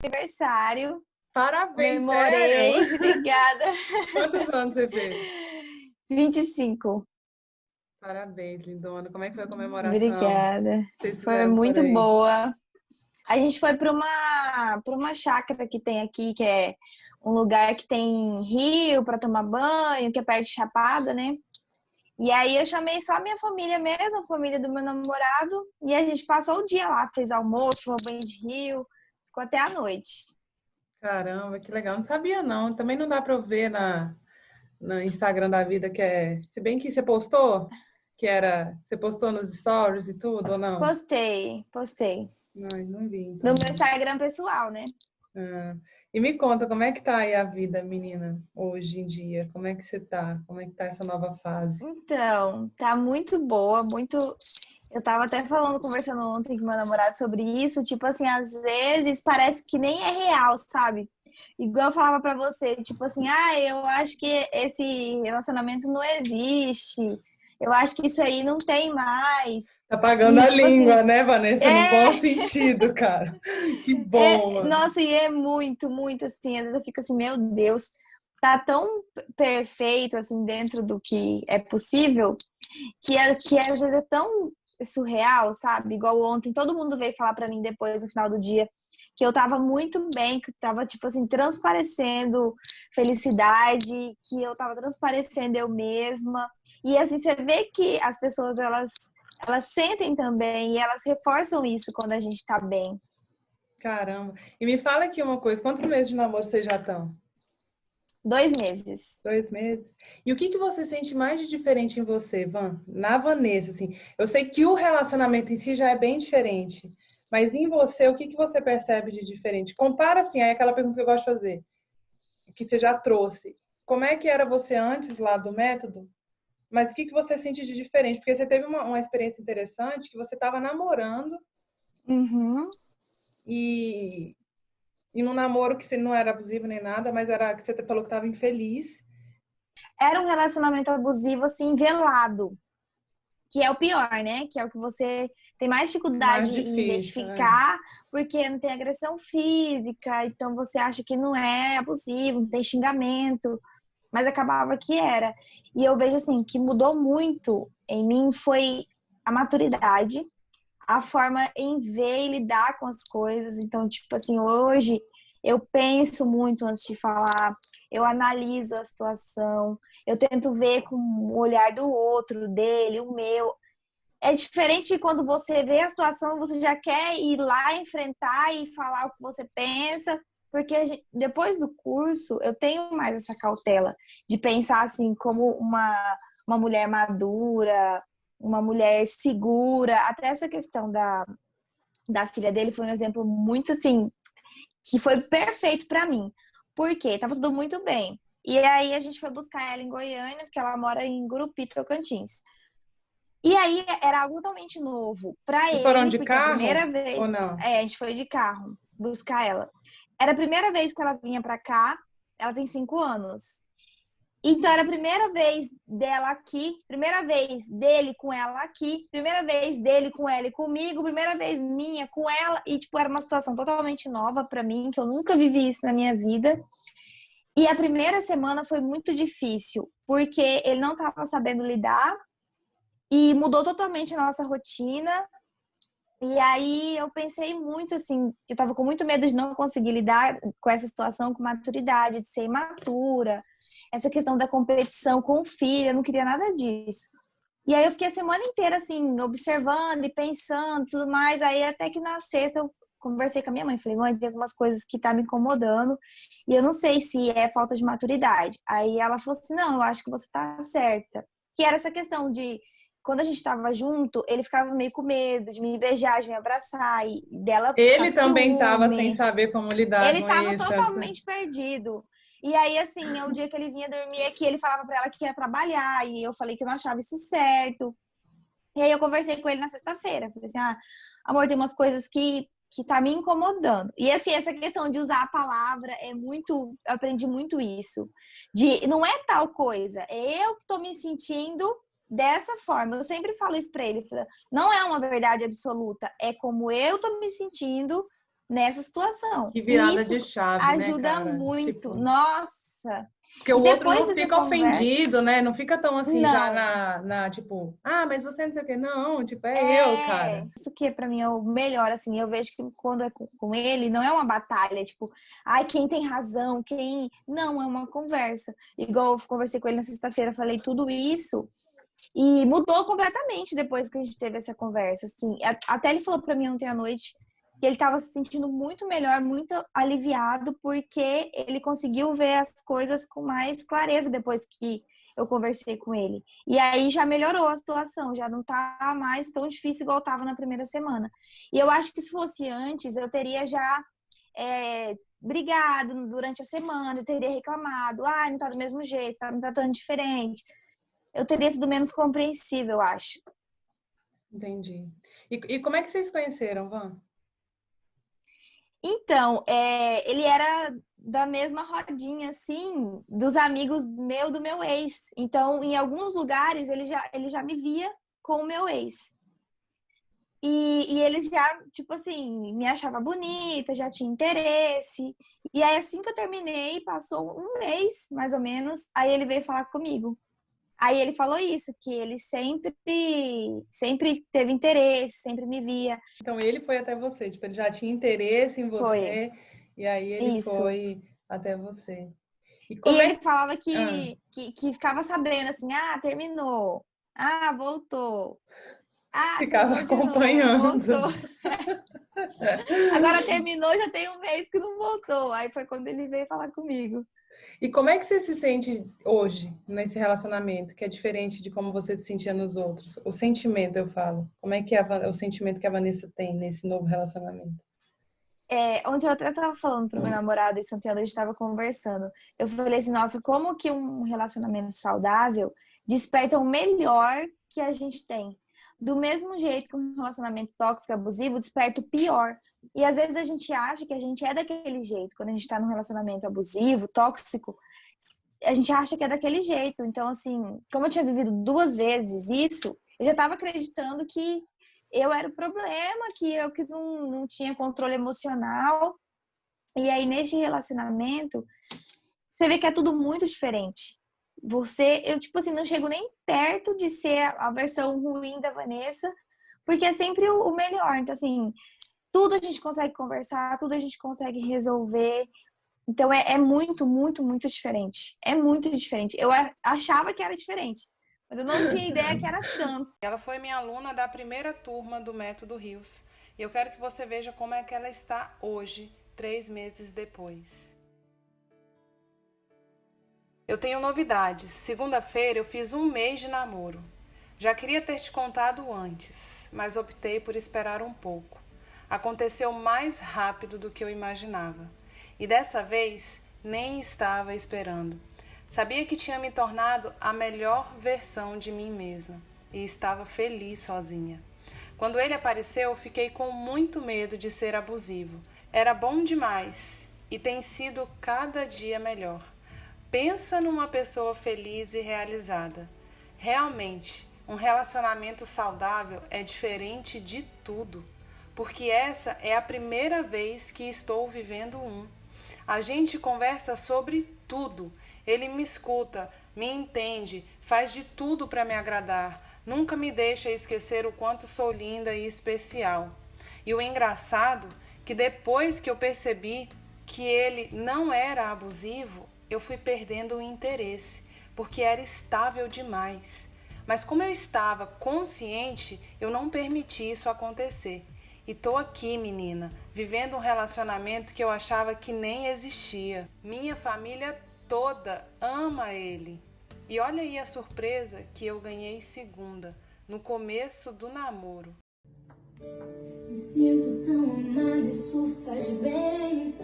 aniversário. Parabéns, sério? Comemorei, obrigada. Quantos anos você fez? 25. Parabéns, lindona. Como é que foi a comemoração Obrigada. que vocês Foi fizeram por muito aí? boa. A gente foi para uma chácara que tem aqui, que é um lugar que tem rio para tomar banho, que é perto de Chapada, né? E aí eu chamei só a minha família mesmo, a família do meu namorado, e a gente passou o dia lá, fez almoço, tomou banho de rio, ficou até a noite. Caramba, que legal. Não sabia, não. Também não dá para eu ver no Instagram da vida que é. Se bem que você postou, que era. Você postou nos stories e tudo, ou não? Postei. Não, não vi, No então. meu Instagram pessoal, né? Ah, e me conta, como é que tá aí a vida, menina, hoje em dia? Como é que você tá? Como é que tá essa nova fase? Então, tá muito boa, muito. Eu tava até falando, conversando ontem com meu namorado sobre isso, tipo assim, às vezes parece que nem é real, sabe? Igual eu falava pra você, tipo assim, eu acho que esse relacionamento não existe. Eu acho que isso aí não tem mais. Tá pagando E a tipo assim, língua, né, Vanessa? No bom sentido, cara. Que bom, mano. nossa, e é muito, muito assim, às vezes eu fico assim, meu Deus, tá tão perfeito assim dentro do que é possível, que às vezes é tão surreal, sabe? Igual ontem, todo mundo veio falar pra mim depois, no final do dia, que eu tava muito bem, que eu tava, tipo assim, transparecendo felicidade, que eu tava transparecendo eu mesma. E assim, você vê que as pessoas, elas sentem também e elas reforçam isso quando a gente tá bem. Caramba. E me fala aqui uma coisa, quantos meses de namoro vocês já estão? 2 meses. 2 meses? E o que que você sente mais de diferente em você, Van? Na Vanessa, assim. Eu sei que o relacionamento em si já é bem diferente, mas em você, o que que você percebe de diferente? Compara, assim, aí aquela pergunta que eu gosto de fazer, que você já trouxe. Como é que era você antes lá do método? Mas o que que você sente de diferente? Porque você teve uma experiência interessante que você estava namorando Uhum. e, e num namoro que você não era abusivo nem nada, mas era que você falou que estava infeliz. Era um relacionamento abusivo, assim, velado. Que é o pior, né? Que é o que você tem mais Mais dificuldade em difícil, né? identificar, porque não tem agressão física, então você acha que não é abusivo, não tem xingamento, mas acabava que era. E eu vejo assim que mudou muito em mim foi a maturidade, a forma em ver e lidar com as coisas. Então, tipo assim, hoje eu penso muito antes de falar, eu analiso a situação, eu tento ver com o olhar do outro, dele, o meu. É diferente de quando você vê a situação, você já quer ir lá enfrentar e falar o que você pensa, porque depois do curso eu tenho mais essa cautela de pensar assim como uma mulher madura, uma mulher segura. Até essa questão da filha dele foi um exemplo muito assim, que foi perfeito para mim, porque tava tudo muito bem. E aí a gente foi buscar ela em Goiânia, porque ela mora em Gurupi, Tocantins. E aí era algo totalmente novo para Vocês foram ele, de porque é a carro primeira ou vez, não? a gente foi de carro buscar ela. Era a primeira vez que ela vinha para cá, ela tem 5 anos. Então era a primeira vez dela aqui, primeira vez dele com ela aqui, primeira vez dele com ela e comigo, primeira vez minha com ela, e tipo, era uma situação totalmente nova para mim, que eu nunca vivi isso na minha vida. E a primeira semana foi muito difícil, porque ele não estava sabendo lidar e mudou totalmente a nossa rotina. E aí eu pensei muito assim, que eu tava com muito medo de não conseguir lidar com essa situação com maturidade, de ser imatura, essa questão da competição com o filho, eu não queria nada disso. E aí eu fiquei a semana inteira assim, observando e pensando, tudo mais. Aí até que na sexta eu conversei com a minha mãe, falei: "Mãe, tem algumas coisas que tá me incomodando e eu não sei se é falta de maturidade". Aí ela falou assim: "Não, eu acho que você tá certa". Que era essa questão de quando a gente estava junto, ele ficava meio com medo de me beijar, de me abraçar e dela ficar Ele com também estava sem ciúme. saber como lidar Ele com tava isso. totalmente perdido. E aí, assim, o dia que ele vinha dormir aqui, ele falava pra ela que ia trabalhar, e eu falei que eu não achava isso certo. E aí eu conversei com ele na sexta-feira. Falei assim, amor, tem umas coisas que tá me incomodando. E assim, essa questão de usar a palavra é muito. Eu aprendi muito isso. De não é tal coisa, é eu que tô me sentindo dessa forma. Eu sempre falo isso pra ele. Não é uma verdade absoluta, é como eu tô me sentindo nessa situação. Que virada E isso de chave, ajuda né, cara? muito. Tipo, Nossa! porque o E outro depois não dessa fica conversa, ofendido, né? Não fica tão assim já não. tipo, mas você não sei o quê. Não, tipo, é eu, É, cara. isso que pra mim é o melhor, assim, eu vejo que quando é com ele, não é uma batalha, tipo, ai, quem tem razão, quem... Não, é uma conversa. Igual eu conversei com ele na sexta-feira, falei tudo isso, e mudou completamente depois que a gente teve essa conversa, assim. Até ele falou pra mim ontem à noite que ele tava se sentindo muito melhor, muito aliviado, porque ele conseguiu ver as coisas com mais clareza depois que eu conversei com ele. E aí já melhorou a situação, já não tá mais tão difícil igual tava na primeira semana. E eu acho que se fosse antes, eu teria já brigado durante a semana, eu teria reclamado, não tá do mesmo jeito, tá me tratando diferente. Eu teria sido menos compreensível, eu acho. Entendi. E como é que vocês se conheceram, Van? Então, ele era da mesma rodinha, assim, dos amigos do meu ex. Então, em alguns lugares, ele já me via com o meu ex. E ele já, tipo assim, me achava bonita, já tinha interesse. E aí, assim que eu terminei, passou um mês, mais ou menos, aí ele veio falar comigo. Aí ele falou isso, que ele sempre teve interesse, sempre me via. Então ele foi até você, tipo, ele já tinha interesse em Foi você, e aí ele isso. foi até você. E E como ele é falava ah, que ficava sabendo assim, terminou. Voltou. ficava Terminou de novo, acompanhando? voltou. Agora terminou, já tem um mês que não voltou. Aí foi quando ele veio falar comigo. E como é que você se sente hoje nesse relacionamento, que é diferente de como você se sentia nos outros? O sentimento, eu falo. Como é que é o sentimento que a Vanessa tem nesse novo relacionamento? Ontem eu até tava falando pro meu namorado em Santiago, a gente tava conversando. Eu falei assim, nossa, como que um relacionamento saudável desperta o melhor que a gente tem. Do mesmo jeito que um relacionamento tóxico, abusivo, desperta o pior. E às vezes a gente acha que a gente é daquele jeito. Quando a gente tá num relacionamento abusivo, tóxico, a gente acha que é daquele jeito. Então, assim, como eu tinha vivido 2 vezes isso, eu já tava acreditando que eu era o problema, que eu que não tinha controle emocional. E aí, nesse relacionamento, você vê que é tudo muito diferente. Eu, tipo assim, não chego nem perto de ser a versão ruim da Vanessa, porque é sempre o melhor. Então, assim, tudo a gente consegue conversar, tudo a gente consegue resolver. Então, é muito, muito, muito diferente. É muito diferente. Eu achava que era diferente, mas eu não tinha ideia que era tanto. Ela foi minha aluna da primeira turma do Método Rios. E eu quero que você veja como é que ela está hoje, 3 meses depois. Eu tenho novidades. Segunda-feira eu fiz 1 mês de namoro. Já queria ter te contado antes, mas optei por esperar um pouco. Aconteceu mais rápido do que eu imaginava. E dessa vez nem estava esperando. Sabia que tinha me tornado a melhor versão de mim mesma e estava feliz sozinha. Quando ele apareceu, fiquei com muito medo de ser abusivo. Era bom demais e tem sido cada dia melhor. Pensa numa pessoa feliz e realizada. Realmente, um relacionamento saudável é diferente de tudo, porque essa é a primeira vez que estou vivendo um. A gente conversa sobre tudo. Ele me escuta, me entende, faz de tudo para me agradar. Nunca me deixa esquecer o quanto sou linda e especial. E o engraçado é que depois que eu percebi que ele não era abusivo, eu fui perdendo o interesse, porque era estável demais. Mas como eu estava consciente, eu não permiti isso acontecer. E tô aqui, menina, vivendo um relacionamento que eu achava que nem existia. Minha família toda ama ele. E olha aí a surpresa que eu ganhei segunda, no começo do namoro. Me sinto tão amada, isso faz bem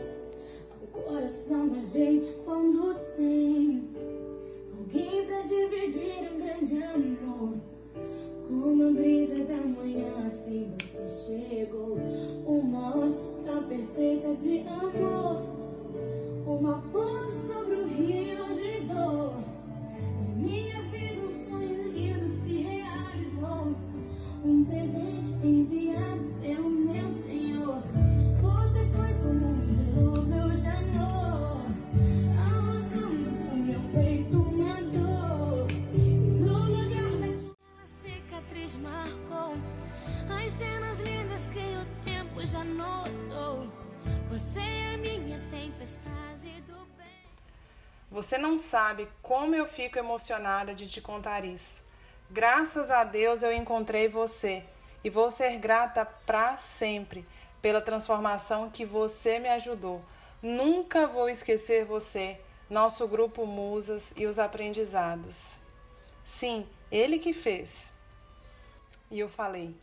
ao coração da gente quando tem alguém pra dividir um grande amor. Como a brisa da manhã, assim você chegou. Uma ótica perfeita de amor, uma ponte sobre o rio de dor. Na minha vida um sonho lindo se realizou. Um presente enviado pelo meu Senhor. Você foi Você não sabe como eu fico emocionada de te contar isso. Graças a Deus eu encontrei você e vou ser grata para sempre pela transformação que você me ajudou. Nunca vou esquecer você, nosso grupo Musas e os aprendizados. Sim, ele que fez. E eu falei,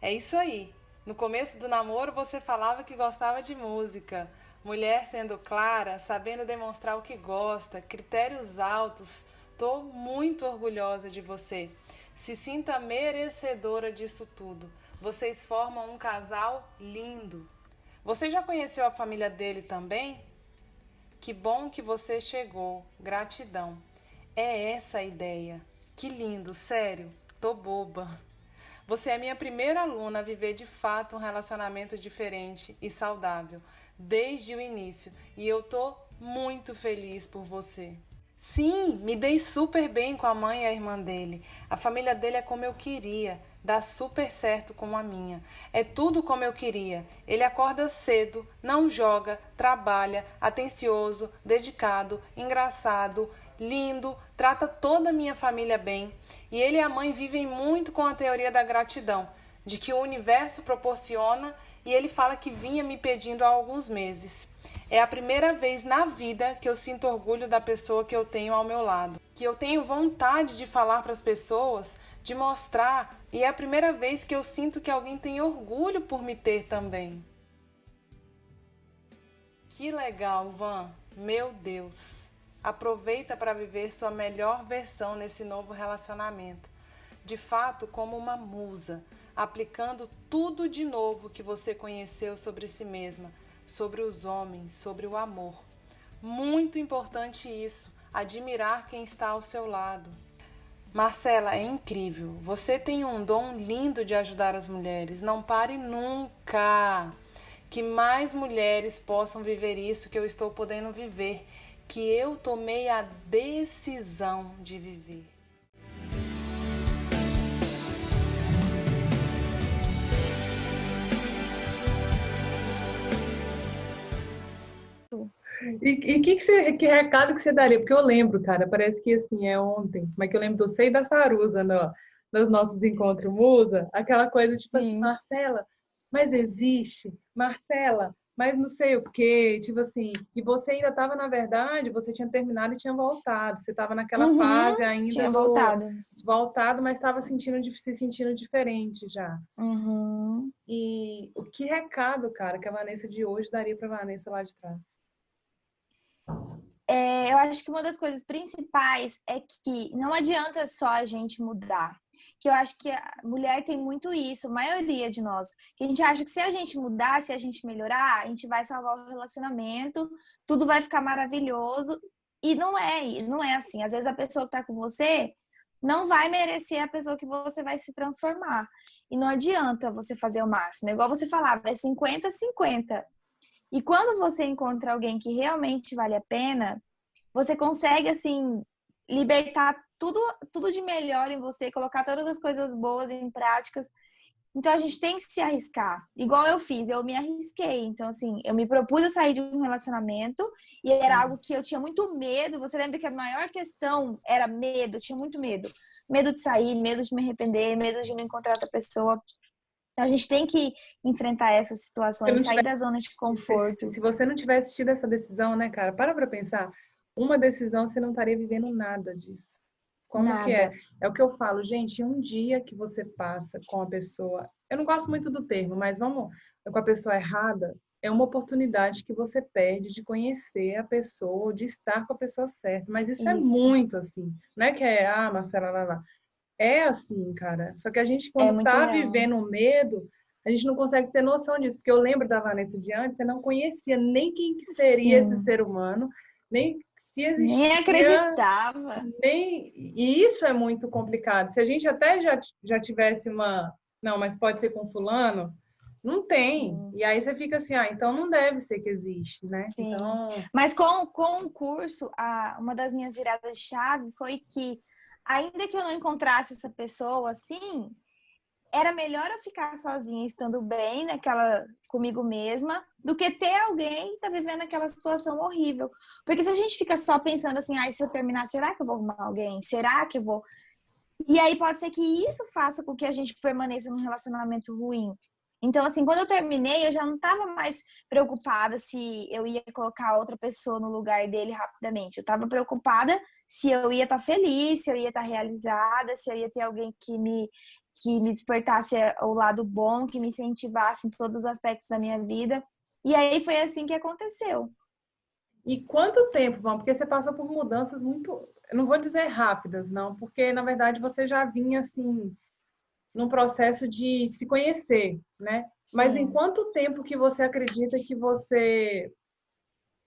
é isso aí. No começo do namoro você falava que gostava de música. Mulher sendo clara, sabendo demonstrar o que gosta, critérios altos. Tô muito orgulhosa de você. Se sinta merecedora disso tudo. Vocês formam um casal lindo. Você já conheceu a família dele também? Que bom que você chegou. Gratidão. É essa a ideia. Que lindo, sério. Tô boba. Você é minha primeira aluna a viver de fato um relacionamento diferente e saudável, desde o início, e eu tô muito feliz por você. Sim, me dei super bem com a mãe e a irmã dele. A família dele é como eu queria, dá super certo com a minha. É tudo como eu queria. Ele acorda cedo, não joga, trabalha, atencioso, dedicado, engraçado, lindo, trata toda a minha família bem. E ele e a mãe vivem muito com a teoria da gratidão, de que o universo proporciona, e ele fala que vinha me pedindo há alguns meses. É a primeira vez na vida que eu sinto orgulho da pessoa que eu tenho ao meu lado. Que eu tenho vontade de falar para as pessoas, de mostrar. E é a primeira vez que eu sinto que alguém tem orgulho por me ter também. Que legal, Van. Meu Deus. Aproveita para viver sua melhor versão nesse novo relacionamento. De fato, como uma musa, aplicando tudo de novo que você conheceu sobre si mesma, sobre os homens, sobre o amor. Muito importante isso, admirar quem está ao seu lado. Marcela, é incrível. Você tem um dom lindo de ajudar as mulheres. Não pare nunca. Que mais mulheres possam viver isso que eu estou podendo viver, que eu tomei a decisão de viver. E que recado que você daria? Porque eu lembro, cara, parece que assim, é ontem, mas que eu lembro do Sei da Sarusa nos nossos encontros musa, aquela coisa tipo assim, Sim. Marcela, mas existe? Marcela, mas não sei o quê, tipo assim, e você ainda estava, na verdade, você tinha terminado e tinha voltado, você estava naquela fase ainda Tinha do voltado. voltado, mas estava se sentindo diferente já. Uhum. E o que recado, cara, que a Vanessa de hoje daria para a Vanessa lá de trás? Eu acho que uma das coisas principais é que não adianta só a gente mudar. Que eu acho que a mulher tem muito isso, a maioria de nós. Que a gente acha que se a gente mudar, se a gente melhorar, a gente vai salvar o relacionamento, tudo vai ficar maravilhoso. E não é assim. Às vezes a pessoa que tá com você não vai merecer a pessoa que você vai se transformar. E não adianta você fazer o máximo. É igual você falava, é 50-50. E quando você encontra alguém que realmente vale a pena, você consegue, assim, libertar tudo de melhor em você, colocar todas as coisas boas em práticas. Então, a gente tem que se arriscar. Igual eu fiz, eu me arrisquei. Então, assim, eu me propus a sair de um relacionamento e era algo que eu tinha muito medo. Você lembra que a maior questão era medo? Eu tinha muito medo. Medo de sair, medo de me arrepender, medo de não encontrar outra pessoa. Então, a gente tem que enfrentar essas situações, sair da zona de conforto. Se você não tivesse tido essa decisão, né, cara? Para pensar. Uma decisão, você não estaria vivendo nada disso. Como que é? Nada. É o que eu falo, gente, um dia que você passa com a pessoa, eu não gosto muito do termo, mas vamos, com a pessoa errada, é uma oportunidade que você perde de conhecer a pessoa, de estar com a pessoa certa. Mas isso é Isso. muito assim. Não é que é, Marcela, lá. É assim, cara. Só que a gente, É quando muito tá real. vivendo o medo, a gente não consegue ter noção disso. Porque eu lembro da Vanessa de antes, você não conhecia nem quem que seria esse Sim. ser humano, nem se Nem existia, acreditava. nem... E isso é muito complicado. Se a gente até já tivesse uma... Não, mas pode ser com fulano, não tem. Sim. E aí você fica assim, então não deve ser que existe, né? Sim. Então, Mas com o curso, uma das minhas viradas de chave foi que, ainda que eu não encontrasse essa pessoa assim, era melhor eu ficar sozinha, estando bem comigo mesma, do que ter alguém que tá vivendo aquela situação horrível. Porque se a gente fica só pensando assim, ai, se eu terminar, será que eu vou arrumar alguém? Será que eu vou... E aí pode ser que isso faça com que a gente permaneça num relacionamento ruim. Então, assim, quando eu terminei, eu já não estava mais preocupada se eu ia colocar outra pessoa no lugar dele rapidamente. Eu estava preocupada se eu ia estar feliz, se eu ia estar realizada, se eu ia ter alguém que me despertasse o lado bom, que me incentivasse em todos os aspectos da minha vida. E aí foi assim que aconteceu. E quanto tempo, Vão? Porque você passou por mudanças muito, eu não vou dizer rápidas, não, porque na verdade você já vinha assim num processo de se conhecer, né? Mas em Sim. quanto tempo que você acredita que você,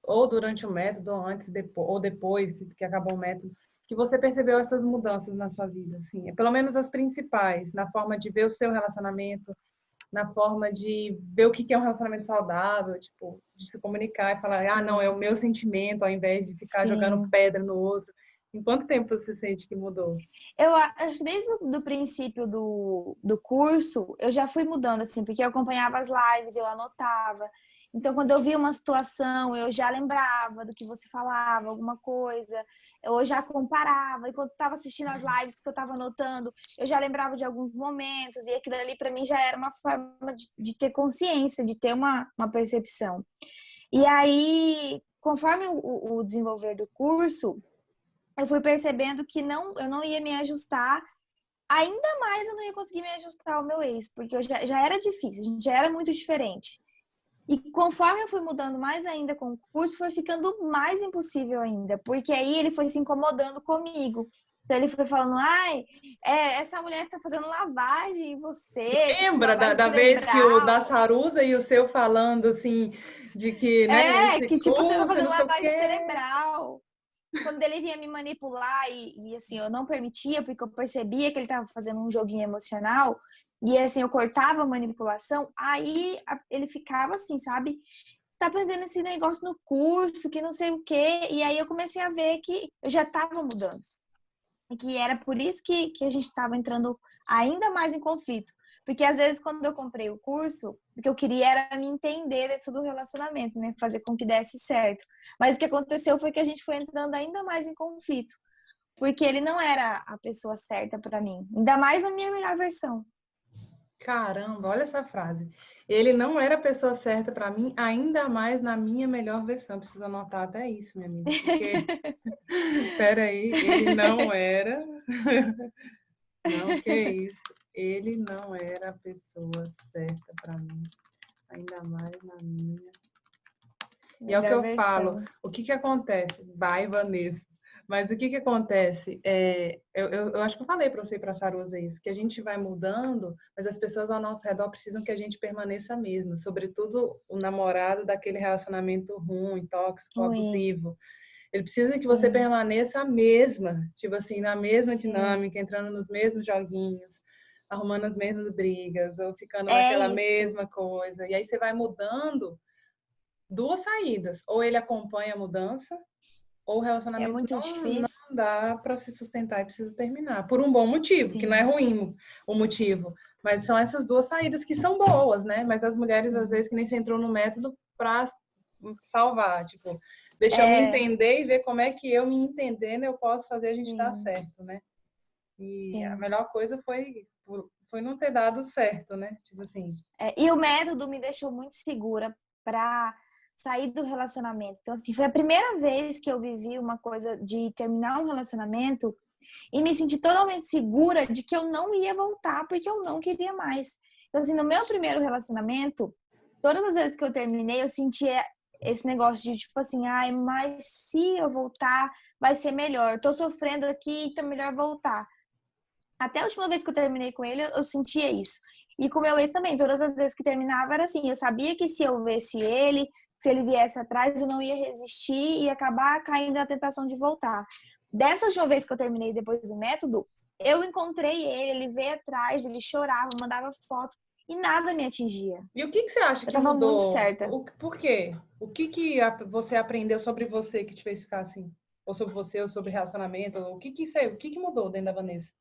ou durante o método, ou antes, ou depois que acabou o método, que você percebeu essas mudanças na sua vida, assim, pelo menos as principais, na forma de ver o seu relacionamento, na forma de ver o que é um relacionamento saudável, tipo, de se comunicar e falar, ah, não, é o meu sentimento, ao invés de ficar jogando Sim. pedra no outro. Em quanto tempo você sente que mudou? Eu acho que desde o princípio do curso, eu já fui mudando, assim, porque eu acompanhava as lives, eu anotava. Então, quando eu via uma situação, eu já lembrava do que você falava, alguma coisa, eu já comparava. E quando estava assistindo as lives que eu estava anotando, eu já lembrava de alguns momentos, e aquilo ali, para mim, já era uma forma de ter consciência, de ter uma percepção. E aí, conforme o desenvolver do curso, eu fui percebendo que eu não ia me ajustar, ainda mais eu não ia conseguir me ajustar ao meu ex, porque eu já era difícil, a gente já era muito diferente. E conforme eu fui mudando mais ainda com o curso, foi ficando mais impossível ainda, porque aí ele foi se incomodando comigo. Então ele foi falando, ai, essa mulher tá fazendo lavagem em você, tipo, Lembra lavagem da vez que o da cerebral. Sarusa e o seu falando assim, de que, né, esse Que tipo, você tá curso, fazendo não sei o lavagem quê. cerebral. Quando ele vinha me manipular e assim, eu não permitia, porque eu percebia que ele estava fazendo um joguinho emocional, e assim, eu cortava a manipulação, aí ele ficava assim, sabe? Tá aprendendo esse negócio no curso, que não sei o quê, e aí eu comecei a ver que eu já estava mudando. E que era por isso que a gente estava entrando ainda mais em conflito. Porque às vezes, quando eu comprei o curso, o que eu queria era me entender dentro do relacionamento, né? Fazer com que desse certo. Mas o que aconteceu foi que a gente foi entrando ainda mais em conflito. Porque ele não era a pessoa certa para mim. Ainda mais na minha melhor versão. Caramba, olha essa frase. Ele não era a pessoa certa para mim, ainda mais na minha melhor versão. Preciso anotar até isso, minha amiga, porque peraí, ele não era. Não, que isso? Ele não era a pessoa certa para mim, ainda mais na minha. E é o que Melhor eu falo. versão. O que acontece? Vai, Vanessa. Mas o que acontece? Eu acho que eu falei para você e para a Sarusa isso, que a gente vai mudando, mas as pessoas ao nosso redor precisam que a gente permaneça a mesma, sobretudo o namorado daquele relacionamento ruim, tóxico, Ruim. abusivo. Ele precisa que você Sim, permaneça a mesma, tipo assim, na mesma sim. dinâmica, entrando nos mesmos joguinhos, arrumando as mesmas brigas, ou ficando É naquela isso. mesma coisa. E aí você vai mudando duas saídas. Ou ele acompanha a mudança, ou o É relacionamento muito não difícil. dá para se sustentar e precisa terminar. Por um bom motivo, que não é Sim, ruim o motivo. Mas são essas duas saídas que são boas, né? Mas as mulheres, às sim. vezes, que nem você entrou no método para salvar. Tipo, deixa eu me É, entender e ver como é que eu me entendendo eu posso fazer a gente dar sim, certo, né? E a sim. melhor coisa foi não ter dado certo, né? Tipo assim. E o método me deixou muito segura para sair do relacionamento. Então, assim, foi a primeira vez que eu vivi uma coisa de terminar um relacionamento e me senti totalmente segura de que eu não ia voltar porque eu não queria mais. Então, assim, no meu primeiro relacionamento, todas as vezes que eu terminei, eu sentia esse negócio de tipo assim, ai, mas se eu voltar, vai ser melhor. Tô sofrendo aqui, então é melhor voltar. Até a última vez que eu terminei com ele, eu sentia isso. E com o meu ex também, todas as vezes que terminava era assim, eu sabia que se eu visse ele, se ele viesse atrás, eu não ia resistir e acabar caindo na tentação de voltar. Dessa última vez que eu terminei depois do método, eu encontrei ele veio atrás, ele chorava, mandava foto e nada me atingia. E o que você acha Eu que tava muito mudou? certa. Por quê? O que você aprendeu sobre você que te fez ficar assim? Ou sobre você, ou sobre relacionamento? O que mudou dentro da Vanessa?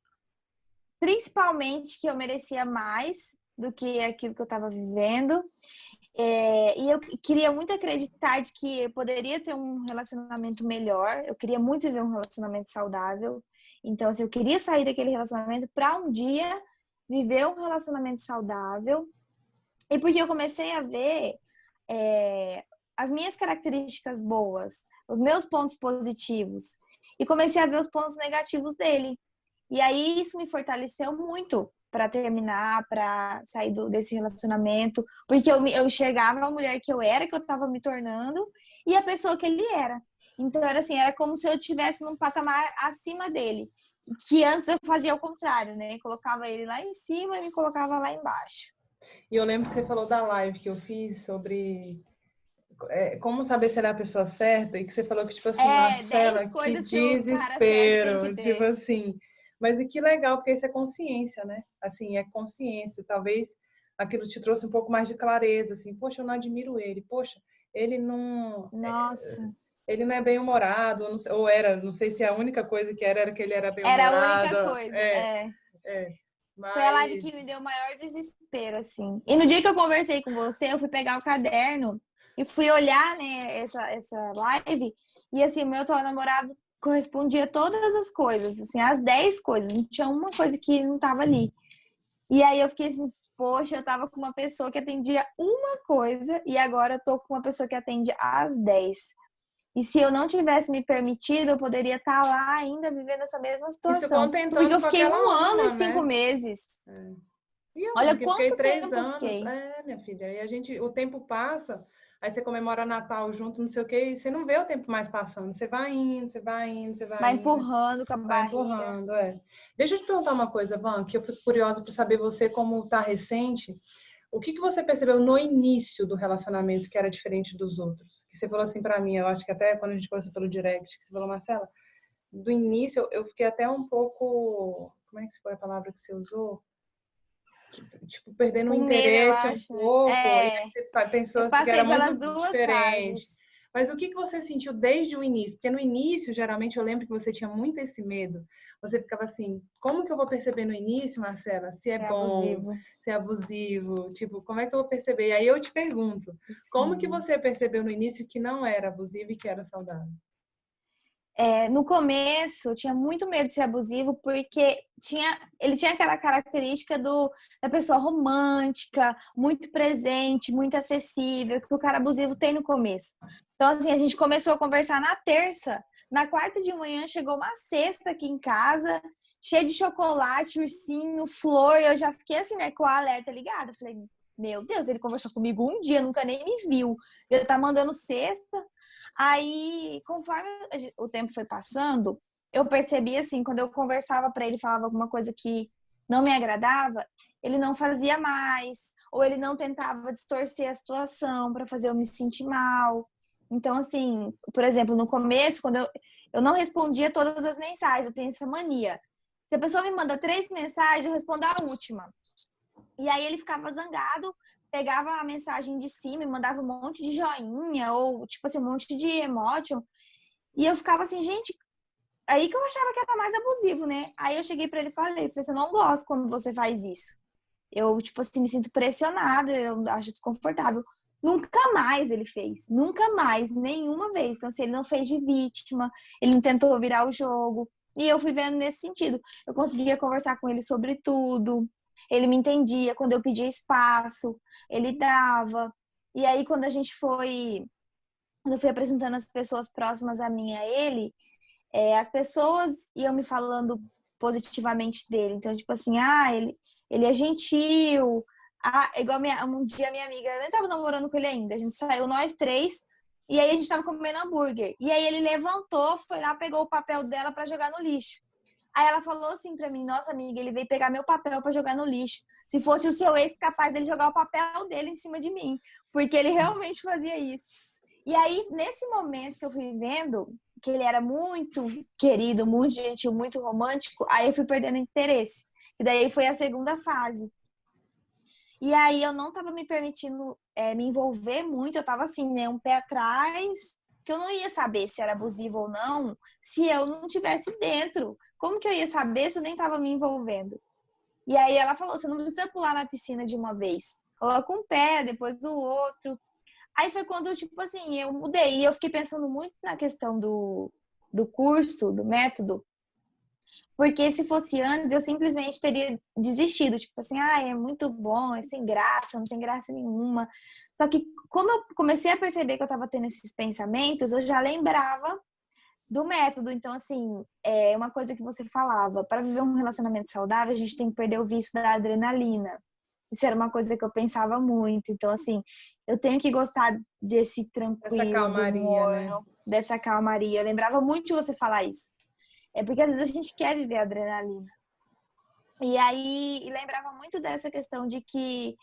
principalmente que eu merecia mais do que aquilo que eu estava vivendo. E eu queria muito acreditar de que eu poderia ter um relacionamento melhor. Eu queria muito viver um relacionamento saudável. Então, assim, eu queria sair daquele relacionamento para um dia viver um relacionamento saudável. E porque eu comecei a ver as minhas características boas, os meus pontos positivos, e comecei a ver os pontos negativos dele. E aí isso me fortaleceu muito para terminar, para sair desse relacionamento, porque eu enxergava a mulher que eu era, que eu estava me tornando, e a pessoa que ele era. Então era assim, era como se eu estivesse num patamar acima dele, que antes eu fazia o contrário, né? Colocava ele lá em cima e me colocava lá embaixo. E eu lembro que você falou da live que eu fiz sobre como saber se era a pessoa certa, e que você falou que, tipo assim, 10 Marcela, que coisas que o cara certo tem que desespero, ter. tipo assim. Mas e que legal, porque isso é consciência, né? Assim, é consciência. Talvez aquilo te trouxe um pouco mais de clareza, assim, poxa, eu não admiro ele, poxa, ele não. Nossa. Ele não é bem-humorado, ou era, não sei se a única coisa que era que ele era Era a única bem-humorado. coisa, Foi a live Mas que me deu o maior desespero, assim. E no dia que eu conversei com você, eu fui pegar o caderno e fui olhar, né, essa live. E, assim, o meu atual namorado correspondia a todas as coisas, assim, as 10 coisas. Não tinha uma coisa que não tava ali. E aí eu fiquei assim, poxa, eu tava com uma pessoa que atendia uma coisa e agora eu tô com uma pessoa que atende as 10. E se eu não tivesse me permitido, eu poderia estar lá ainda vivendo essa mesma e se situação. Porque contentando eu com fiquei aquela 1 ano e uma, 5 né? meses. E eu Olha lembro que fiquei quanto 3 tempo eu anos. fiquei. Minha filha. E o tempo passa, aí você comemora Natal junto, não sei o quê, e você não vê o tempo mais passando. Você vai indo, você vai indo, você vai Vai indo, empurrando com a vai barriga. empurrando, Deixa eu te perguntar uma coisa, Van, que eu fico curiosa para saber você como tá recente. O que você percebeu no início do relacionamento que era diferente dos outros? Que você falou assim para mim, eu acho que até quando a gente conversou pelo direct, que você falou, Marcela, do início eu fiquei até um pouco, como é que foi a palavra que você usou? Tipo, perdendo o Com medo, eu interesse um acho, né? pouco, e aí você Eu pensou que era passei muito pelas duas diferente. fases. Mas o que você sentiu desde o início? Porque no início, geralmente, eu lembro que você tinha muito esse medo. Você ficava assim, como que eu vou perceber no início, Marcela, se é É bom, abusivo. se é abusivo? Tipo, como é que eu vou perceber? E aí eu te pergunto, como que Sim. você percebeu no início que não era abusivo e que era saudável? No começo, eu tinha muito medo de ser abusivo, porque ele tinha aquela característica da pessoa romântica, muito presente, muito acessível, que o cara abusivo tem no começo. Então, assim, a gente começou a conversar na terça. Na quarta de manhã, chegou uma cesta aqui em casa, cheia de chocolate, ursinho, flor. E eu já fiquei assim, né, com a alerta ligada. Falei, meu Deus, ele conversou comigo um dia, nunca nem me viu. Ele tá mandando cesta. Aí, conforme o tempo foi passando, eu percebi assim, quando eu conversava para ele, falava alguma coisa que não me agradava, ele não fazia mais, ou ele não tentava distorcer a situação para fazer eu me sentir mal. Então, assim, por exemplo, no começo, quando eu não respondia todas as mensagens, eu tenho essa mania. Se a pessoa me manda 3 mensagens, eu respondo a última. E aí ele ficava zangado, pegava a mensagem de cima e mandava um monte de joinha ou, tipo assim, um monte de emotion. E eu ficava assim, gente, aí que eu achava que era mais abusivo, né? Aí eu cheguei pra ele e falei, eu não gosto quando você faz isso. Eu, tipo assim, me sinto pressionada, eu acho desconfortável. Nunca mais ele fez, nunca mais, nenhuma vez. Então, assim, ele não fez de vítima, ele não tentou virar o jogo. E eu fui vendo nesse sentido. Eu conseguia conversar com ele sobre tudo. Ele me entendia quando eu pedia espaço, ele dava. E aí, quando eu fui apresentando as pessoas próximas a mim, a ele, as pessoas iam me falando positivamente dele. Então, tipo assim, ele é gentil. Igual um dia minha amiga, eu nem tava namorando com ele ainda, a gente saiu nós 3, e aí a gente tava comendo hambúrguer. E aí ele levantou, foi lá, pegou o papel dela para jogar no lixo. Aí ela falou assim pra mim, nossa amiga, ele veio pegar meu papel para jogar no lixo. Se fosse o seu ex, capaz dele jogar o papel dele em cima de mim. Porque ele realmente fazia isso. E aí, nesse momento que eu fui vendo que ele era muito querido, muito gentil, muito romântico, aí eu fui perdendo interesse. E daí foi a segunda fase. E aí eu não tava me permitindo me envolver muito, eu tava assim, né, um pé atrás, que eu não ia saber se era abusivo ou não, se eu não tivesse dentro. Como que eu ia saber se eu nem tava me envolvendo? E aí ela falou, você não precisa pular na piscina de uma vez. Coloca um pé, depois o outro. Aí foi quando, tipo assim, eu mudei. E eu fiquei pensando muito na questão do curso, do método. Porque se fosse antes, eu simplesmente teria desistido. Tipo assim, é muito bom, é sem graça, não tem graça nenhuma. Só que como eu comecei a perceber que eu tava tendo esses pensamentos, eu já lembrava do método. Então, assim, é uma coisa que você falava, para viver um relacionamento saudável, a gente tem que perder o vício da adrenalina. Isso era uma coisa que eu pensava muito. Então, assim, eu tenho que gostar desse Essa tranquilo, do calmaria, né? morno, dessa calmaria. Eu lembrava muito de você falar isso. É porque às vezes a gente quer viver a adrenalina. E aí, lembrava muito dessa questão de que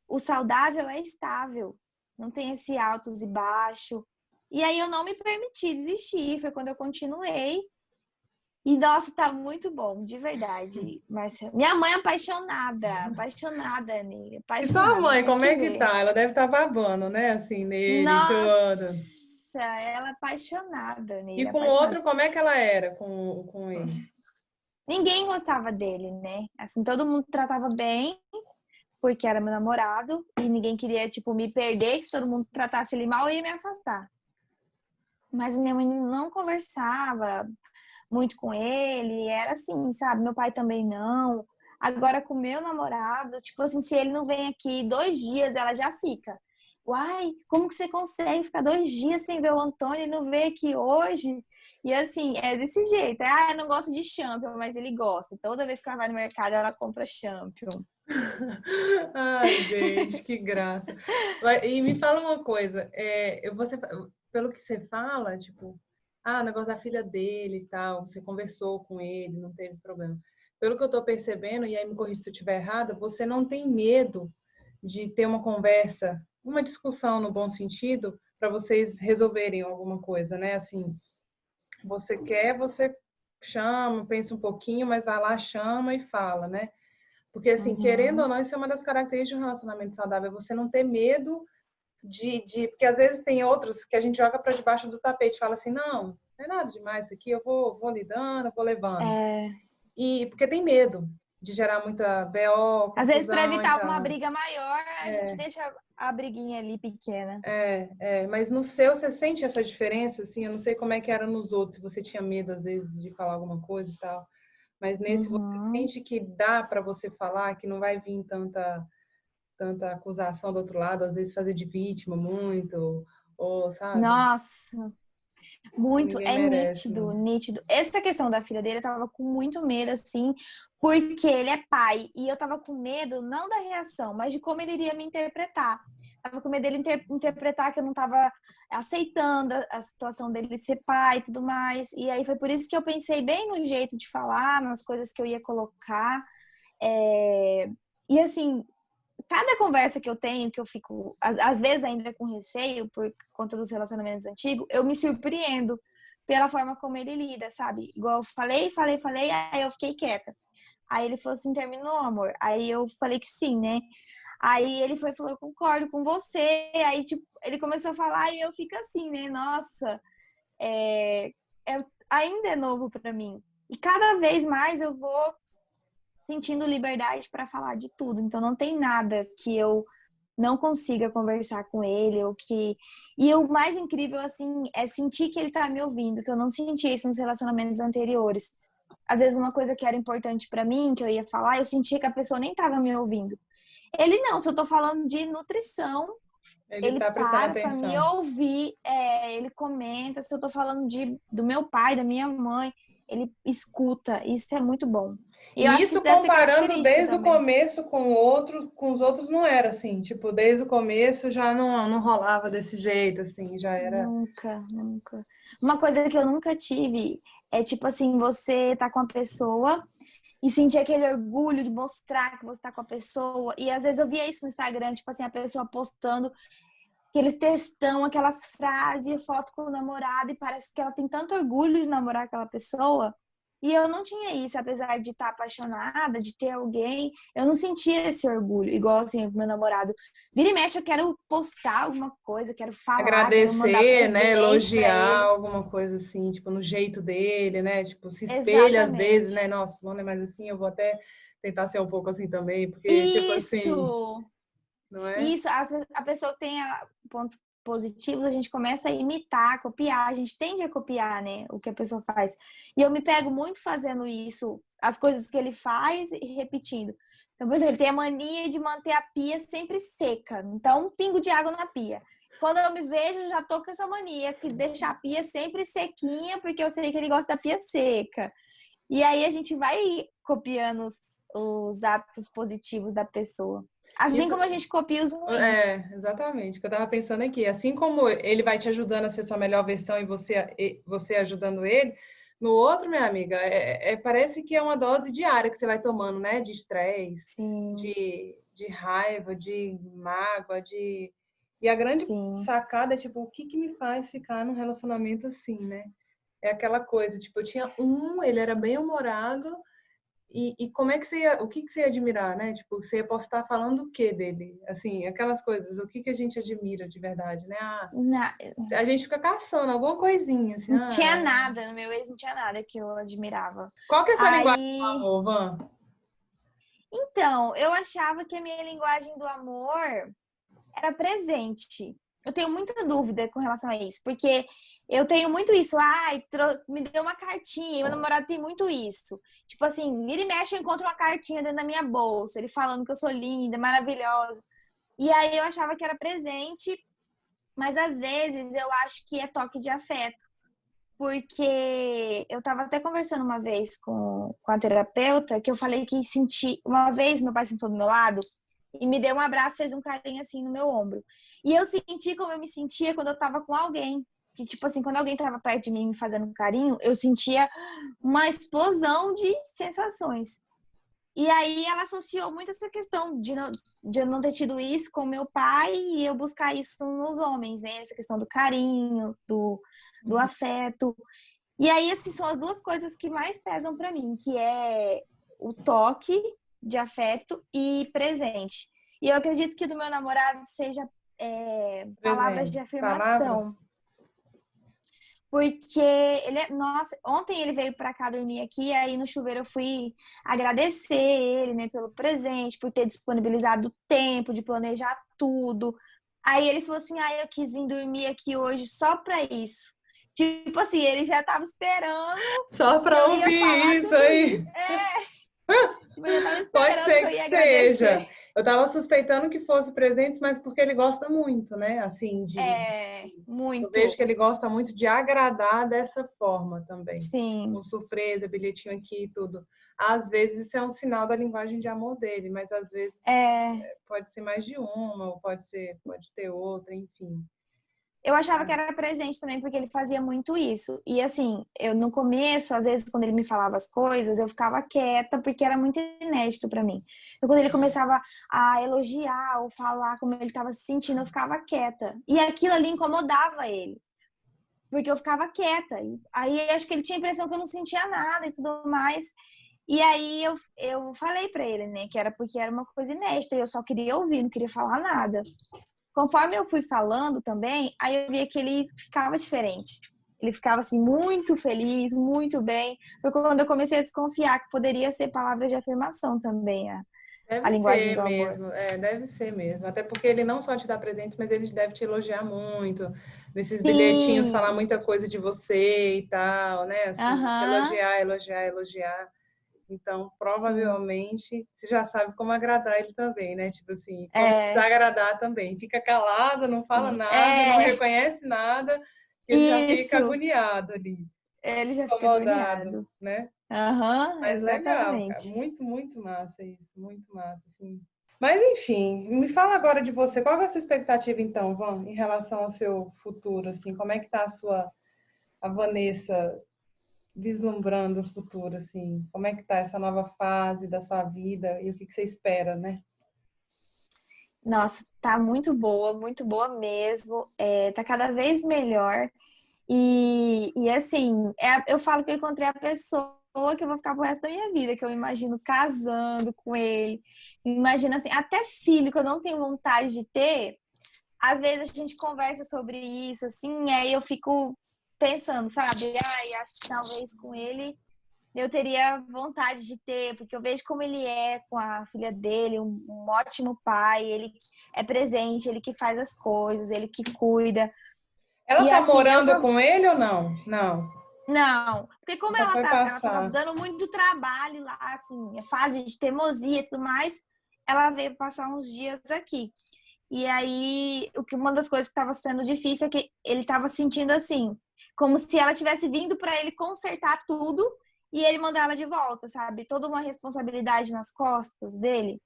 o saudável é estável, não tem esse altos e baixos. E aí eu não me permiti desistir, foi quando eu continuei. E nossa, tá muito bom, de verdade, Marcelo. Minha mãe é apaixonada nele, E sua apaixonada, você mãe, tem como que é que ver. tá? Ela deve estar babando, né? Assim, nele e Nossa, tudo. ela é apaixonada E nele, com o apaixonada. outro, como é que ela era com ele? Ninguém gostava dele, né? Assim, todo mundo tratava bem, porque era meu namorado, e ninguém queria, tipo, me perder, se todo mundo tratasse ele mal, eu ia me afastar. Mas minha mãe não conversava muito com ele, era assim, sabe? Meu pai também não. Agora com meu namorado, tipo assim, se ele não vem aqui 2 dias, ela já fica. Uai, como que você consegue ficar 2 dias sem ver o Antônio e não ver aqui hoje? E assim, é desse jeito. Eu não gosto de champion, mas ele gosta. Toda vez que ela vai no mercado, ela compra champion. Ai, gente, que graça. E me fala uma coisa, pelo que você fala, tipo, o negócio da filha dele e tal, você conversou com ele, não teve problema. Pelo que eu tô percebendo, e aí me corrija se eu estiver errada, você não tem medo de ter uma conversa, uma discussão no bom sentido, para vocês resolverem alguma coisa, né? Assim, você quer, você chama, pensa um pouquinho, mas vai lá, chama e fala, né? Porque, assim, querendo ou Uhum. não, isso é uma das características de um relacionamento saudável, é você não ter medo porque às vezes tem outros que a gente joga para debaixo do tapete, fala assim, não é nada demais isso aqui, eu vou lidando, eu vou levando. É, E porque tem medo de gerar muita BO, às vezes, para confusão e evitar uma tal. briga maior, a gente deixa a briguinha ali pequena. Mas no seu, você sente essa diferença, assim? Eu não sei como é que era nos outros, se você tinha medo, às vezes, de falar alguma coisa e tal. Mas nesse, você Uhum. sente que dá para você falar, que não vai vir tanta acusação do outro lado, às vezes fazer de vítima muito, ou, sabe? Nossa, muito, Ninguém é merece, nítido, não. nítido. Essa questão da filha dele, eu tava com muito medo, assim, porque ele é pai, e eu tava com medo, não da reação, mas de como ele iria me interpretar. Tava com medo dele interpretar que eu não tava aceitando a situação dele ser pai e tudo mais. E aí foi por isso que eu pensei bem no jeito de falar, nas coisas que eu ia colocar. E assim, cada conversa que eu tenho, que eu fico, às vezes ainda com receio, por conta dos relacionamentos antigos, eu me surpreendo pela forma como ele lida, sabe? Igual eu falei, aí eu fiquei quieta. Aí ele falou assim, terminou, amor? Aí eu falei que sim, né? Aí ele foi e falou, eu concordo com você. Aí, tipo, ele começou a falar e eu fico assim, né? Nossa, é, ainda é novo pra mim. E cada vez mais eu vou sentindo liberdade para falar de tudo. Então não tem nada que eu não consiga conversar com ele ou que e o mais incrível assim é sentir que ele tá me ouvindo, que eu não senti isso nos relacionamentos anteriores. Às vezes uma coisa que era importante para mim, que eu ia falar, eu sentia que a pessoa nem tava me ouvindo. Ele não, se eu tô falando de nutrição, Ele ele tá prestando para me atenção. ouvir, ele comenta, se eu tô falando do meu pai, da minha mãe, ele escuta. Isso é muito bom. E eu E acho que isso isso deve ser comparando característica desde o também. começo com o outro, com os outros não era assim, tipo, desde o começo já não rolava desse jeito, assim, já era. Nunca, nunca. Uma coisa que eu nunca tive é tipo assim, você tá com a pessoa e sentir aquele orgulho de mostrar que você tá com a pessoa. E às vezes eu via isso no Instagram, tipo assim, a pessoa postando aqueles textão, aquelas frases, foto com o namorado, e parece que ela tem tanto orgulho de namorar aquela pessoa. E eu não tinha isso, apesar de estar apaixonada, de ter alguém, eu não sentia esse orgulho, igual assim, o meu namorado. Vira e mexe, eu quero postar alguma coisa, quero falar, quero mandar Agradecer, né? presente pra Elogiar ele. alguma coisa assim, tipo, no jeito dele, né? Tipo, se espelha às vezes, né? Exatamente. Nossa, fulano é mais assim, eu vou até tentar ser um pouco assim também, porque, tipo assim, Isso! não é? Isso, a pessoa que tem pontos positivos, a gente começa a imitar, a copiar, a gente tende a copiar, né, o que a pessoa faz. E eu me pego muito fazendo isso, as coisas que ele faz e repetindo. Então, por exemplo, ele tem a mania de manter a pia sempre seca, então um pingo de água na pia. Quando eu me vejo, já tô com essa mania que deixar a pia sempre sequinha, porque eu sei que ele gosta da pia seca. E aí a gente vai copiando os hábitos positivos da pessoa. Assim Isso como a gente copia os ruins. é exatamente o que eu tava pensando aqui. Assim como ele vai te ajudando a ser sua melhor versão e você ajudando ele, no outro, minha amiga, parece que é uma dose diária que você vai tomando, né? De estresse, Sim, de raiva, de mágoa, de. E a grande sim. sacada é, tipo, o que que me faz ficar num relacionamento assim, né? É aquela coisa, tipo, eu tinha ele era bem humorado, e como é que o que que você ia admirar, né? Tipo, você ia postar falando o que dele? Assim, aquelas coisas, o que que a gente admira de verdade, né? Ah, Na- a gente fica caçando alguma coisinha, assim, Não tinha ah, nada, no meu ex não tinha nada que eu admirava. qual que é a sua linguagem do Aí, amor, Van? então, eu achava que a minha linguagem do amor era presente. Eu tenho muita dúvida com relação a isso, porque eu tenho muito isso. Ai, me deu uma cartinha, meu namorado tem muito isso. Tipo assim, vira e mexe, eu encontro uma cartinha dentro da minha bolsa, ele falando que eu sou linda, maravilhosa. E aí eu achava que era presente, mas às vezes eu acho que é toque de afeto. Porque eu tava até conversando uma vez com a terapeuta, que eu falei que senti. Uma vez meu pai sentou do meu lado e me deu um abraço, fez um carinho assim no meu ombro. E eu senti como eu me sentia quando eu tava com alguém. Que, tipo assim, quando alguém tava perto de mim me fazendo um carinho, eu sentia uma explosão de sensações. E aí ela associou muito essa questão de eu não ter tido isso com meu pai e eu buscar isso nos homens, né? Essa questão do carinho, do afeto. E aí, assim, são as duas coisas que mais pesam para mim, que é o toque de afeto e presente. E eu acredito que do meu namorado seja palavras de Presente, palavras? afirmação. Porque nossa, ontem ele veio para cá dormir aqui, aí no chuveiro eu fui agradecer ele, né, pelo presente, por ter disponibilizado o tempo de planejar tudo. Aí ele falou assim: "Ah, eu quis vir dormir aqui hoje só para isso". Tipo assim, ele já tava esperando Só que para eu ia falar ouvir isso tudo aí. isso. Tipo, ele já tava Pode esperando ser que eu que ia seja. agradecer. Eu estava suspeitando que fosse presentes, mas porque ele gosta muito, né? Assim, É, eu vejo muito. que ele gosta muito de agradar dessa forma também. Sim. Com surpresa, bilhetinho aqui e tudo. Às vezes isso é um sinal da linguagem de amor dele, mas às vezes É, pode ser mais de uma, ou pode ter outra, enfim. eu achava que era presente também, porque ele fazia muito isso. E assim, eu no começo, às vezes, quando ele me falava as coisas, eu ficava quieta, porque era muito inédito para mim. Então, quando ele começava a elogiar ou falar como ele estava se sentindo, eu ficava quieta. E aquilo ali incomodava ele, porque eu ficava quieta. E aí acho que ele tinha a impressão que eu não sentia nada e tudo mais. E aí eu falei para ele, né, que era porque era uma coisa inédita e eu só queria ouvir, não queria falar nada. Conforme eu fui falando também, aí eu via que ele ficava diferente. Ele ficava assim muito feliz, muito bem. Foi quando eu comecei a desconfiar que poderia ser palavras de afirmação também, Deve a linguagem ser do amor. mesmo, deve ser mesmo. Até porque ele não só te dá presentes, mas ele deve te elogiar muito. Nesses bilhetinhos, falar Sim. muita coisa de você e tal, né? Assim, te Aham. elogiar, elogiar, elogiar. Então, Sim. provavelmente, você já sabe como agradar ele também, né? Tipo assim, como É, desagradar também. Fica calado, não fala sim. nada, não É, reconhece nada, que ele já fica isso. agoniado ali, Ele já fica incomodado, agoniado. né? Aham, Mas legal, cara. exatamente. Muito, muito massa isso. Muito massa, assim. Mas, enfim, me fala agora de você. Qual é a sua expectativa, então, Van, em relação ao seu futuro, assim? Como é que tá a Vanessa vislumbrando o futuro, assim? Como é que tá essa nova fase da sua vida e o que que você espera, né? Nossa, tá muito boa mesmo. É, tá cada vez melhor. E assim, eu falo que eu encontrei a pessoa que eu vou ficar pro resto da minha vida, que eu imagino casando com ele. Imagina assim, até filho que eu não tenho vontade de ter, às vezes a gente conversa sobre isso, assim, aí eu fico pensando, sabe? Ai, acho que talvez com ele eu teria vontade de ter, porque eu vejo como ele é com a filha dele, um ótimo pai, ele é presente, ele que faz as coisas, ele que cuida. Ela E tá assim, eu morando só com ele ou não? Não. não, porque como Só foi ela tava passar. dando muito trabalho lá, assim, a fase de teimosia e tudo mais, ela veio passar uns dias aqui. E aí, uma das coisas que estava sendo difícil é que ele estava sentindo assim, como se ela tivesse vindo para ele consertar tudo e ele mandar ela de volta, sabe? Toda uma responsabilidade nas costas dele.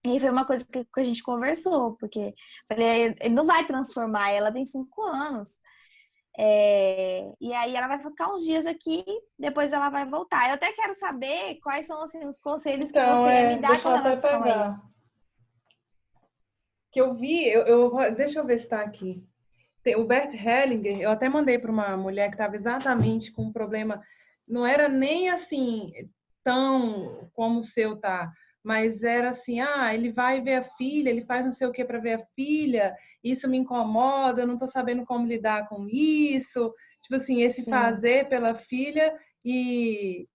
E foi uma coisa que a gente conversou, porque ele não vai transformar, ela tem 5 anos. E aí ela vai ficar uns dias aqui, depois ela vai voltar. Eu até quero saber quais são assim, os conselhos que Então, você ia me dar deixa com eu até relação a pegar. isso. Que eu vi, deixa eu ver se está aqui. O Bert Hellinger, eu até mandei para uma mulher que estava exatamente com um problema, não era nem assim tão como o seu tá, mas era assim, ele vai ver a filha, ele faz não sei o que para ver a filha, isso me incomoda, eu não estou sabendo como lidar com isso, tipo assim, esse Sim. fazer pela filha e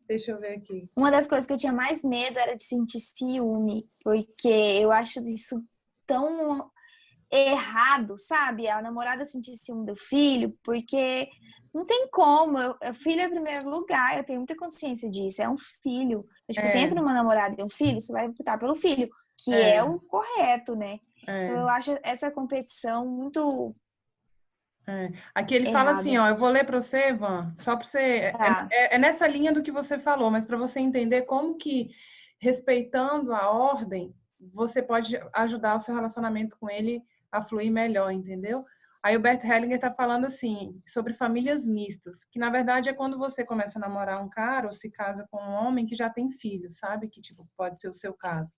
deixa eu ver aqui. Uma das coisas que eu tinha mais medo era de sentir ciúme, porque eu acho isso tão errado, sabe? A namorada sentir ciúme do filho, porque não tem como. O filho é em primeiro lugar, eu tenho muita consciência disso. É um filho. Tipo, você entra numa namorada e um filho, você vai optar pelo filho, que é o correto, né? Então, eu acho essa competição muito Aqui ele fala assim, errada. eu vou ler para você, Van, só para você. Tá. É nessa linha do que você falou, mas para você entender como que, respeitando a ordem, você pode ajudar o seu relacionamento com ele a fluir melhor, entendeu? Aí o Bert Hellinger está falando assim, sobre famílias mistas, que na verdade é quando você começa a namorar um cara ou se casa com um homem que já tem filhos, sabe? Que tipo, pode ser o seu caso.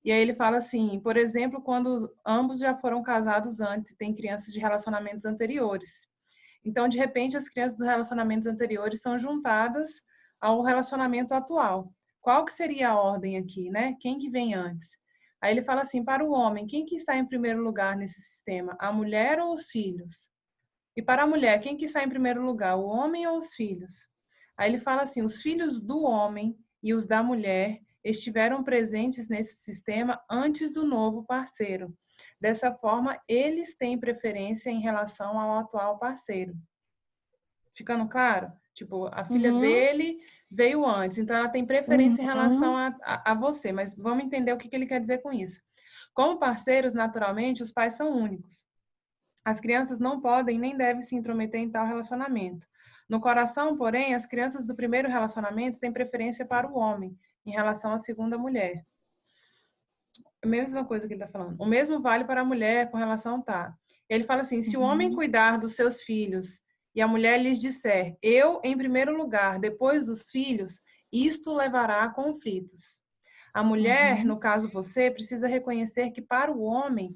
E aí ele fala assim, por exemplo, quando ambos já foram casados antes e têm crianças de relacionamentos anteriores. Então, de repente, as crianças dos relacionamentos anteriores são juntadas ao relacionamento atual. Qual que seria a ordem aqui, né? Quem que vem antes? Aí ele fala assim, para o homem, quem que está em primeiro lugar nesse sistema? A mulher ou os filhos? E para a mulher, quem que está em primeiro lugar? O homem ou os filhos? Aí ele fala assim, os filhos do homem e os da mulher estiveram presentes nesse sistema antes do novo parceiro. Dessa forma, eles têm preferência em relação ao atual parceiro. Ficando claro? Tipo, a filha dele veio antes, então ela tem preferência em relação a você, mas vamos entender o que ele quer dizer com isso. Como parceiros, naturalmente, os pais são únicos. As crianças não podem nem devem se intrometer em tal relacionamento. No coração, porém, as crianças do primeiro relacionamento têm preferência para o homem, em relação à segunda mulher. A mesma coisa que ele está falando. O mesmo vale para a mulher com relação a Ele fala assim, se o homem cuidar dos seus filhos e a mulher lhes disser, eu em primeiro lugar, depois dos filhos, isto levará a conflitos. A mulher, no caso você, precisa reconhecer que para o homem,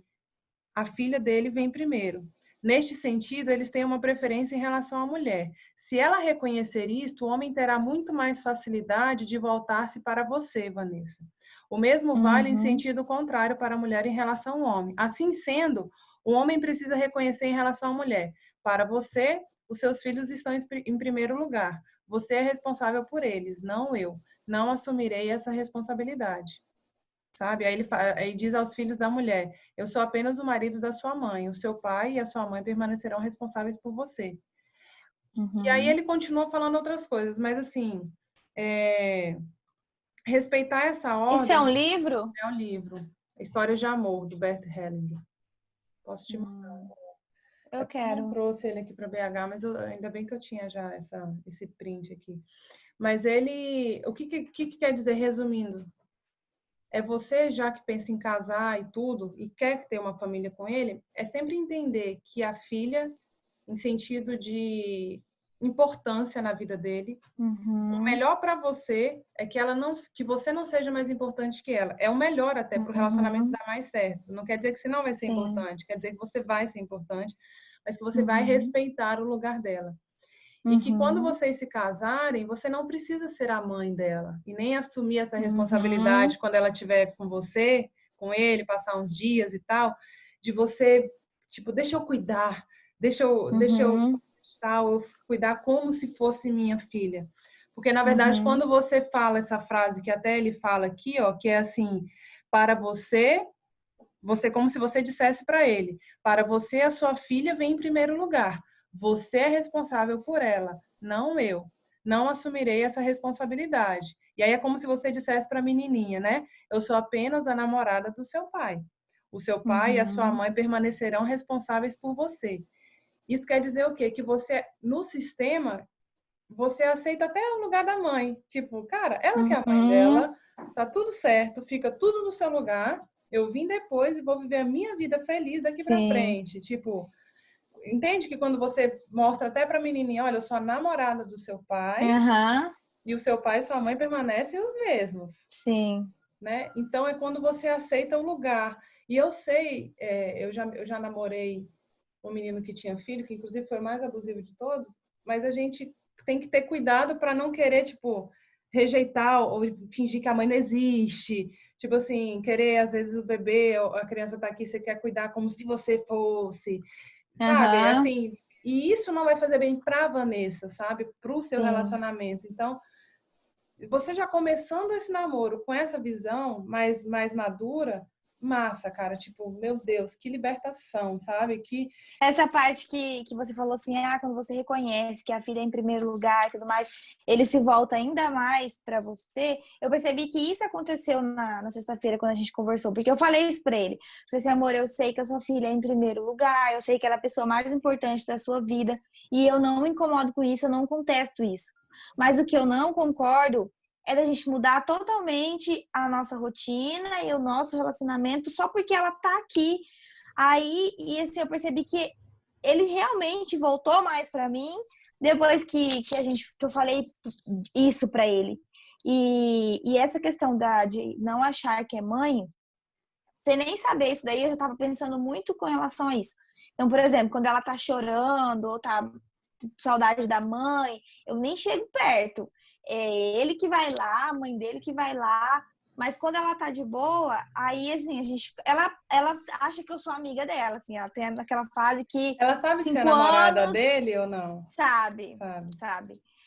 a filha dele vem primeiro. Neste sentido, eles têm uma preferência em relação à mulher. Se ela reconhecer isto, o homem terá muito mais facilidade de voltar-se para você, Vanessa. O mesmo vale em sentido contrário para a mulher em relação ao homem. Assim sendo, o homem precisa reconhecer em relação à mulher. Para você, os seus filhos estão em primeiro lugar. Você é responsável por eles, não eu. Não assumirei essa responsabilidade. Sabe? Aí diz aos filhos da mulher, eu sou apenas o marido da sua mãe, o seu pai e a sua mãe permanecerão responsáveis por você. E aí ele continua falando outras coisas, mas assim, respeitar essa ordem... Isso é um livro? É um livro, Histórias de Amor, do Bert Hellinger. Posso te mandar? Eu quero. não trouxe ele aqui para BH, mas ainda bem que eu tinha já esse print aqui. Mas ele... O que quer dizer, resumindo? É você, já que pensa em casar e tudo, e quer ter uma família com ele, é sempre entender que a filha, em sentido de importância na vida dele, o melhor para você é que você não seja mais importante que ela. É o melhor até para o relacionamento dar mais certo. Não quer dizer que você não vai ser importante, quer dizer que você vai ser importante, mas que você vai respeitar o lugar dela. E que quando vocês se casarem, você não precisa ser a mãe dela e nem assumir essa responsabilidade quando ela estiver com você, com ele, passar uns dias e tal, de você, tipo, deixa eu cuidar, deixa eu cuidar como se fosse minha filha. Porque, na verdade, quando você fala essa frase, que até ele fala aqui, ó, que é assim, para você como se você dissesse para ele, para você, a sua filha vem em primeiro lugar. Você é responsável por ela, não eu. Não assumirei essa responsabilidade. E aí é como se você dissesse para a menininha, né? Eu sou apenas a namorada do seu pai. O seu pai e a sua mãe permanecerão responsáveis por você. Isso quer dizer o quê? Que você, no sistema, você aceita até o lugar da mãe. Tipo, cara, ela que é a mãe dela, tá tudo certo, fica tudo no seu lugar. Eu vim depois e vou viver a minha vida feliz daqui pra frente. Tipo, entende que quando você mostra até pra menininha, olha, eu sou a namorada do seu pai, e o seu pai e sua mãe permanecem os mesmos. Sim. Né? Então, é quando você aceita o lugar. E eu sei, eu já namorei um menino que tinha filho, que inclusive foi o mais abusivo de todos, mas a gente tem que ter cuidado para não querer, tipo, rejeitar ou fingir que a mãe não existe. Tipo assim, querer, às vezes, o bebê, a criança tá aqui, você quer cuidar como se você fosse, sabe? Assim, e isso não vai fazer bem pra Vanessa, sabe? Pro seu relacionamento. Então, você já começando esse namoro com essa visão mais madura, massa, cara. Tipo, meu Deus, que libertação, sabe? Que Essa parte que você falou assim, quando você reconhece que a filha é em primeiro lugar e tudo mais, ele se volta ainda mais pra você. Eu percebi que isso aconteceu na sexta-feira, quando a gente conversou, porque eu falei isso pra ele. Falei assim, amor, eu sei que a sua filha é em primeiro lugar, eu sei que ela é a pessoa mais importante da sua vida, e eu não me incomodo com isso, eu não contesto isso. Mas o que eu não concordo é da gente mudar totalmente a nossa rotina e o nosso relacionamento só porque ela tá aqui. Aí, e assim, eu percebi que ele realmente voltou mais pra mim depois que eu falei isso pra ele. E essa questão de não achar que é mãe, sem nem saber isso daí, eu já tava pensando muito com relação a isso. Então, por exemplo, quando ela tá chorando ou tá com saudade da mãe, eu nem chego perto. É ele que vai lá, a mãe dele que vai lá. Mas quando ela tá de boa, aí assim, ela acha que eu sou amiga dela, assim, ela tem aquela fase que ela sabe que você é 5 namorada anos, dele ou não? sabe.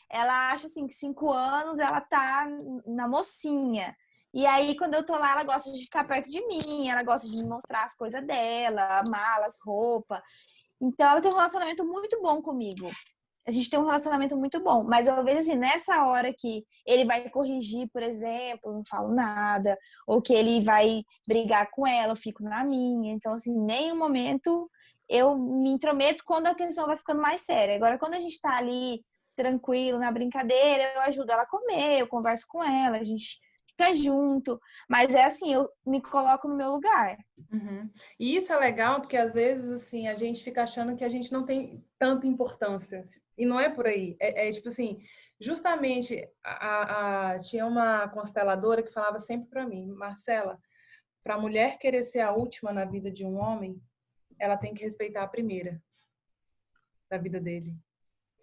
Ela acha assim que 5 anos ela tá na mocinha. E aí, quando eu tô lá, ela gosta de ficar perto de mim, ela gosta de me mostrar as coisas dela, malas, roupa. Então, ela tem um relacionamento muito bom comigo. A gente tem um relacionamento muito bom. Mas eu vejo assim, nessa hora que ele vai corrigir, por exemplo, eu não falo nada. Ou que ele vai brigar com ela, eu fico na minha. Então, assim, em nenhum momento eu me intrometo quando a questão vai ficando mais séria. Agora, quando a gente tá ali tranquilo, na brincadeira, eu ajudo ela a comer, eu converso com ela, a gente fica junto. Mas é assim, eu me coloco no meu lugar. E isso é legal porque às vezes assim a gente fica achando que a gente não tem tanta importância e não é por aí. É tipo assim, justamente tinha uma consteladora que falava sempre para mim, Marcela, para a mulher querer ser a última na vida de um homem, ela tem que respeitar a primeira da vida dele.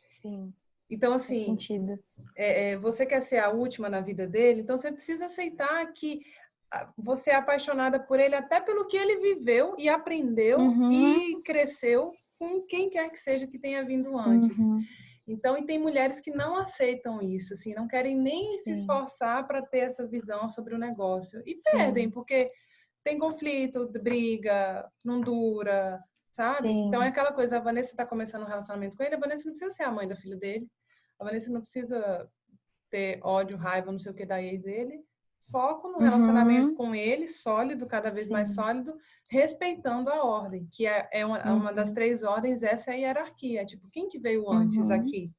Sim. Então Faz assim, sentido. você quer ser a última na vida dele, então você precisa aceitar que você é apaixonada por ele até pelo que ele viveu e aprendeu e cresceu com quem quer que seja que tenha vindo antes. Então, e tem mulheres que não aceitam isso, assim, não querem nem se esforçar para ter essa visão sobre o negócio. E perdem, porque tem conflito, briga, não dura, sabe? Então é aquela coisa, a Vanessa está começando um relacionamento com ele, a Vanessa não precisa ser a mãe da filha dele, a Vanessa não precisa ter ódio, raiva, não sei o que da ex dele. Foco no relacionamento com ele, sólido, cada vez mais sólido, respeitando a ordem, que é uma das 3 ordens, essa é a hierarquia. Tipo, quem que veio antes aqui?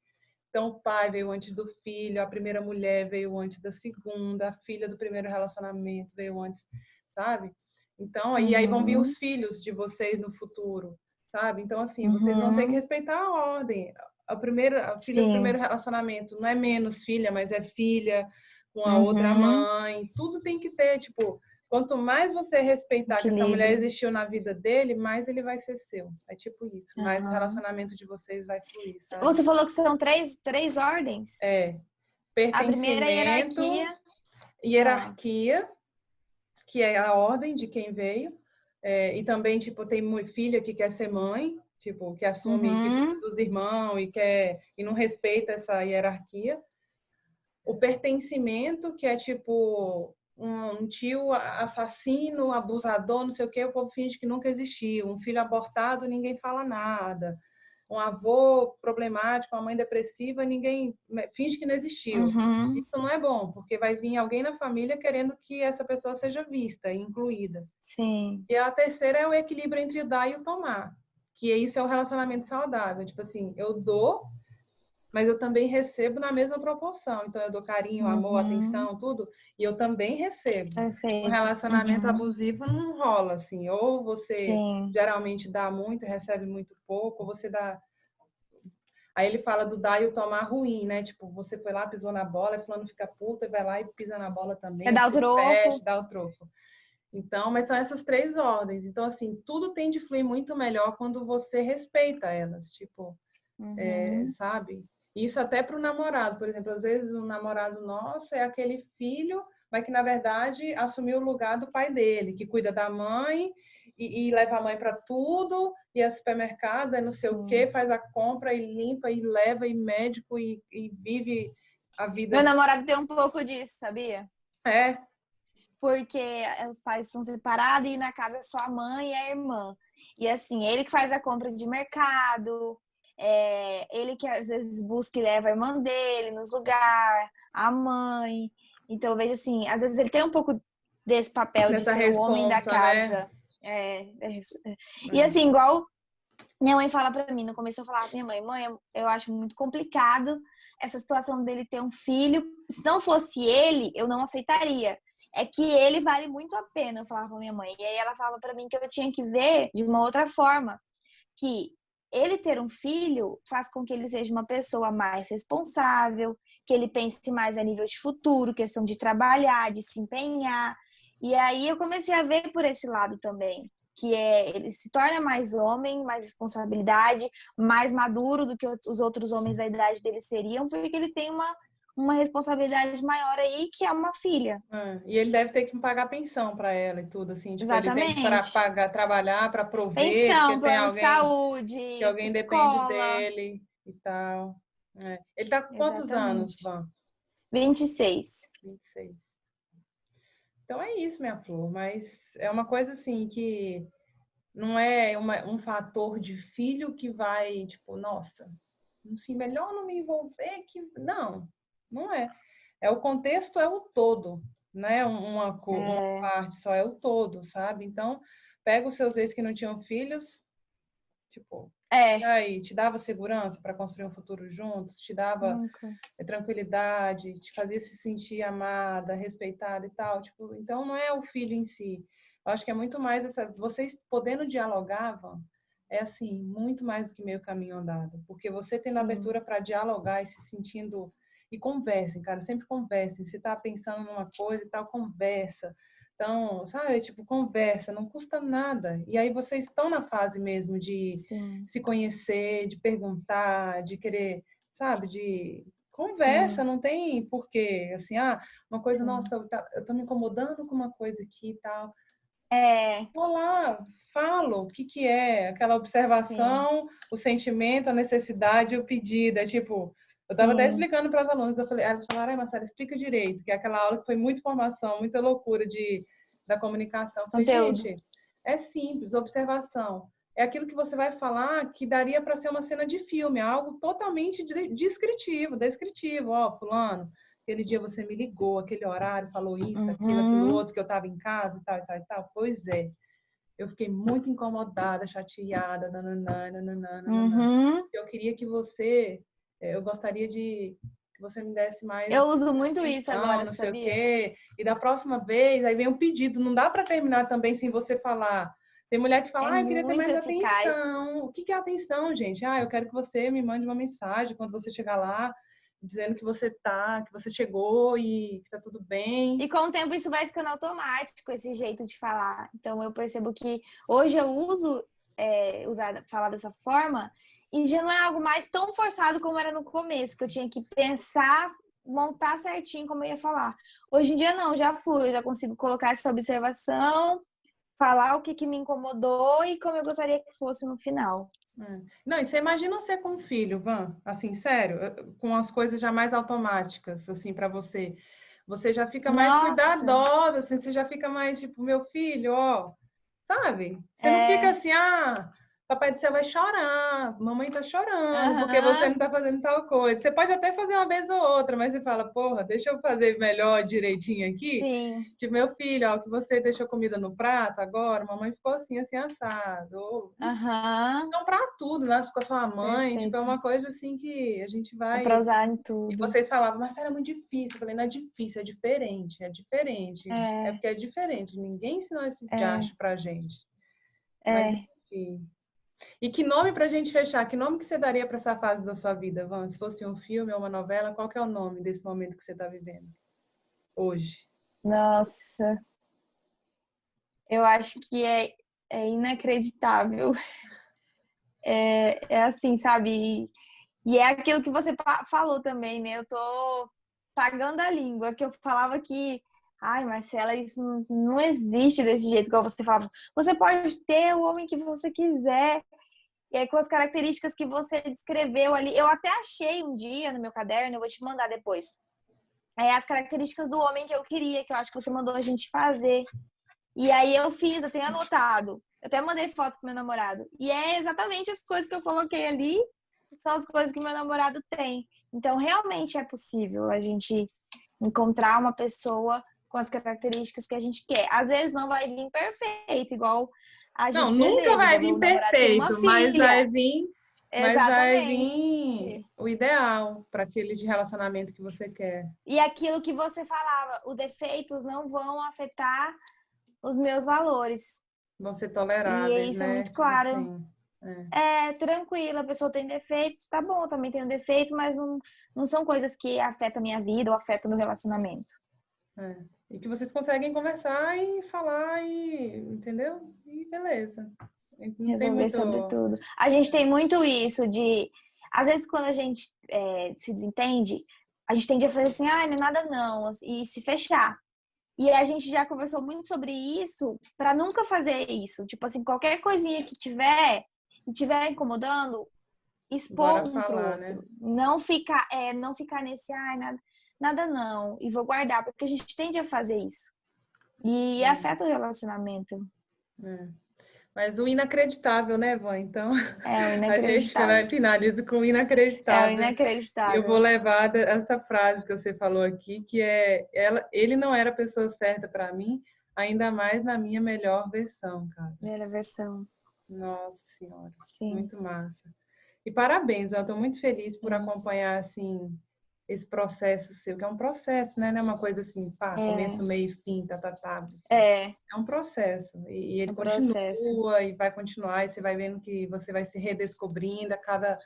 Então, o pai veio antes do filho, a primeira mulher veio antes da segunda, a filha do primeiro relacionamento veio antes, sabe? Então, aí vão vir os filhos de vocês no futuro, sabe? Então, assim, vocês vão ter que respeitar a ordem. A filha do primeiro relacionamento não é menos filha, mas é filha com a outra mãe. Tudo tem que ter, tipo, Quanto mais você respeitar que essa mulher Equilíbrio. existiu na vida dele, mais ele vai ser seu. É tipo isso. Mais o Aham. relacionamento de vocês vai fluir, sabe? Você falou que são três ordens? É. A primeira é Pertencimento, hierarquia, que é a ordem de quem veio. E também, tipo, tem filha que quer ser mãe, tipo, que assume que Uhum. dos irmãos e não respeita essa hierarquia. O pertencimento, que é tipo um tio assassino, abusador, não sei o quê, o povo finge que nunca existiu. Um filho abortado, ninguém fala nada. Um avô problemático, uma mãe depressiva, ninguém finge que não existiu. Uhum. Isso não é bom, porque vai vir alguém na família querendo que essa pessoa seja vista e incluída. Sim. E a terceira é o equilíbrio entre o dar e o tomar, que isso é o relacionamento saudável. Tipo assim, eu dou, mas eu também recebo na mesma proporção. Então, eu dou carinho, amor, atenção, tudo, e eu também recebo. Um Perfeito. relacionamento abusivo não rola, assim. Ou você Sim. geralmente dá muito e recebe muito pouco, ou você dá... Aí ele fala do dar e o tomar ruim, né? Tipo, você foi lá, pisou na bola, e fulano fica puta, e vai lá e pisa na bola também, É dar o se troco. fecha, dá o troco. Então, mas são essas três ordens. Então, assim, tudo tem de fluir muito melhor quando você respeita elas, tipo, Uhum. sabe? Isso até para o namorado, por exemplo, às vezes um namorado nosso é aquele filho, mas que na verdade assumiu o lugar do pai dele, que cuida da mãe e leva a mãe para tudo, e é supermercado, é não sei o quê, Sim. faz a compra e limpa e leva e médico e vive a Meu vida. namorado tem um pouco disso, sabia? É, Porque os pais são separados e na casa é só a mãe e a irmã. E assim, ele que faz a compra de mercado, ele que às vezes busca e leva a irmã dele nos lugares, a mãe. Então eu vejo assim, às vezes ele tem um pouco desse papel de dessa ser o homem da responsa, né? casa. E assim, igual minha mãe fala pra mim, no começo eu falava pra minha mãe, eu acho muito complicado essa situação dele ter um filho. Se não fosse ele, eu não aceitaria. É que ele vale muito a pena, eu falava pra minha mãe. E aí ela falava pra mim que eu tinha que ver de uma outra forma, que ele ter um filho faz com que ele seja uma pessoa mais responsável, que ele pense mais a nível de futuro, questão de trabalhar, de se empenhar. E aí eu comecei a ver por esse lado também, que ele se torna mais homem, mais responsabilidade, mais maduro do que os outros homens da idade dele seriam, porque ele tem uma responsabilidade maior aí, que é uma filha. E ele deve ter que pagar pensão para ela e tudo, assim. Tipo, ele tem que Exatamente. pagar, trabalhar para prover, porque Pensão, tem plano de alguém saúde, que alguém depende escola. dele e tal. Ele tá com quantos anos, Exatamente. Van? 26. 26. Então é isso, minha flor. Mas é uma coisa assim que não é um fator de filho que vai, tipo, nossa, assim, melhor não me envolver que. Não, não é. O contexto é o todo, né? Uma parte só é o todo, sabe? Então, pega os seus ex que não tinham filhos, tipo, e aí, te dava segurança para construir um futuro juntos, te dava Nunca. tranquilidade, te fazia se sentir amada, respeitada e tal, tipo, então não é o filho em si. Eu acho que é muito mais vocês podendo dialogar, Van, é assim, muito mais do que meio caminho andado, porque você tendo Sim. abertura para dialogar e se sentindo e conversem, cara, sempre conversem. Se tá pensando numa coisa e tal, conversa. Então, sabe, tipo, conversa, não custa nada. E aí vocês estão na fase mesmo de Sim. se conhecer, de perguntar, de querer, sabe, de conversa, Sim. não tem porquê, assim, uma coisa, Sim. nossa, eu tô me incomodando com uma coisa aqui e tal. É. Vou lá, falo o que é, aquela Sim. observação, o sentimento, a necessidade, o pedido, é tipo, eu estava até Sim. explicando para as alunas, elas falaram, Marcela, explica direito, que é aquela aula que foi muita informação, muita loucura da comunicação. Eu falei, Conteúdo. gente, é simples, observação. É aquilo que você vai falar que daria para ser uma cena de filme, é algo totalmente descritivo. Ó, fulano, aquele dia você me ligou, aquele horário, falou isso, aquilo Uhum. outro, que eu estava em casa e tal, e tal, e tal. Pois é. Eu fiquei muito incomodada, chateada, nananã. Uhum. Eu queria que eu gostaria que você me desse mais Eu uso muito isso atenção, agora, não sei o sabia? quê. E da próxima vez, aí vem um pedido. Não dá para terminar também sem você falar. Tem mulher que É fala, eu queria ter muito mais eficaz. atenção. O que é atenção, gente? Eu quero que você me mande uma mensagem quando você chegar lá. dizendo que você chegou e que tá tudo bem. E com o tempo isso vai ficando automático, esse jeito de falar. Então eu percebo que hoje eu uso falar dessa forma e já não é algo mais tão forçado como era no começo, que eu tinha que pensar, montar certinho como eu ia falar. Hoje em dia não, já flui, eu já consigo colocar essa observação, falar o que me incomodou e como eu gostaria que fosse no final. Não, e você imagina você com um filho, Van, assim, sério, com as coisas já mais automáticas, assim, para você. Você já fica mais Nossa, cuidadosa, assim, você já fica mais tipo, meu filho, ó, sabe? Você não fica é, assim, papai do céu vai chorar, mamãe tá chorando, porque você aham, não tá fazendo tal coisa. Você pode até fazer uma vez ou outra, mas você fala, porra, deixa eu fazer melhor, direitinho aqui. sim, Tipo, meu filho, ó, que você deixou comida no prato agora, mamãe ficou assim, assim, assado. Ou, aham, então, para tudo, né? Com a sua mãe, tipo, é perfeito. uma coisa assim que a gente É pra vai. usar em E tudo. vocês falavam, mas era muito difícil. Eu falei, não é difícil, é diferente, é diferente. É É, porque é diferente. Ninguém ensinou esse é, diacho pra gente. Mas é. enfim. E que nome pra gente fechar? Que nome que você daria para essa fase da sua vida, Van? Se fosse um filme ou uma novela, qual que é o nome desse momento que você tá vivendo hoje? Nossa, eu acho que é inacreditável. É assim, sabe? E é aquilo que você falou também, né? Eu tô pagando a língua, que eu falava que, ai, Marcela, isso não existe desse jeito, igual você falava. Você pode ter o homem que você quiser, e aí com as características que você descreveu ali. Eu até achei um dia no meu caderno, eu vou te mandar depois. As características do homem que eu queria, que eu acho que você mandou a gente fazer. E aí eu fiz, eu tenho anotado. Eu até mandei foto pro meu namorado. E é exatamente as coisas que eu coloquei ali, são as coisas que meu namorado tem. Então, realmente é possível a gente encontrar uma pessoa com as características que a gente quer. Às vezes não vai vir perfeito, igual a Não, gente nunca deseja. vai Igual meu vir namorado tem uma perfeito, filha. mas vai Exatamente. vir o ideal para aquele de relacionamento que você quer. E aquilo que você falava, os defeitos não vão afetar os meus valores. Vão ser E toleráveis, isso é né? muito Tipo claro. assim. É, É tranquilo, a pessoa tem defeito, tá bom, também tem um defeito, mas não são coisas que afetam a minha vida ou afetam o meu relacionamento. é. E que vocês conseguem conversar e falar entendeu? E beleza. Não tem Resolver muito. sobre tudo. A gente tem muito isso de. Às vezes, quando a gente se desentende, a gente tende a fazer assim, ah, não é nada não, e se fechar. E a gente já conversou muito sobre isso para nunca fazer isso. Tipo assim, qualquer coisinha que tiver incomodando, expor Bora um pro falar, né? outro. Não ficar nesse, ai, nada não, e vou guardar, porque a gente tende a fazer isso. E afeta o relacionamento. É. Mas o inacreditável, né, Vó? Então, É o a gente vai inacreditável. finalizar com o É o inacreditável. E eu vou inacreditável. levar essa frase que você falou aqui, que é ele não era a pessoa certa para mim, ainda mais na minha melhor versão, cara. Primeira versão. Nossa Senhora, Sim. muito massa. E parabéns, eu estou muito feliz por Nossa. acompanhar assim esse processo seu, que é um processo, né? Não é uma coisa assim, pá, começo, meio e fim, tá. É É um processo e ele um processo. continua e vai continuar, e você vai vendo que você vai se redescobrindo a cada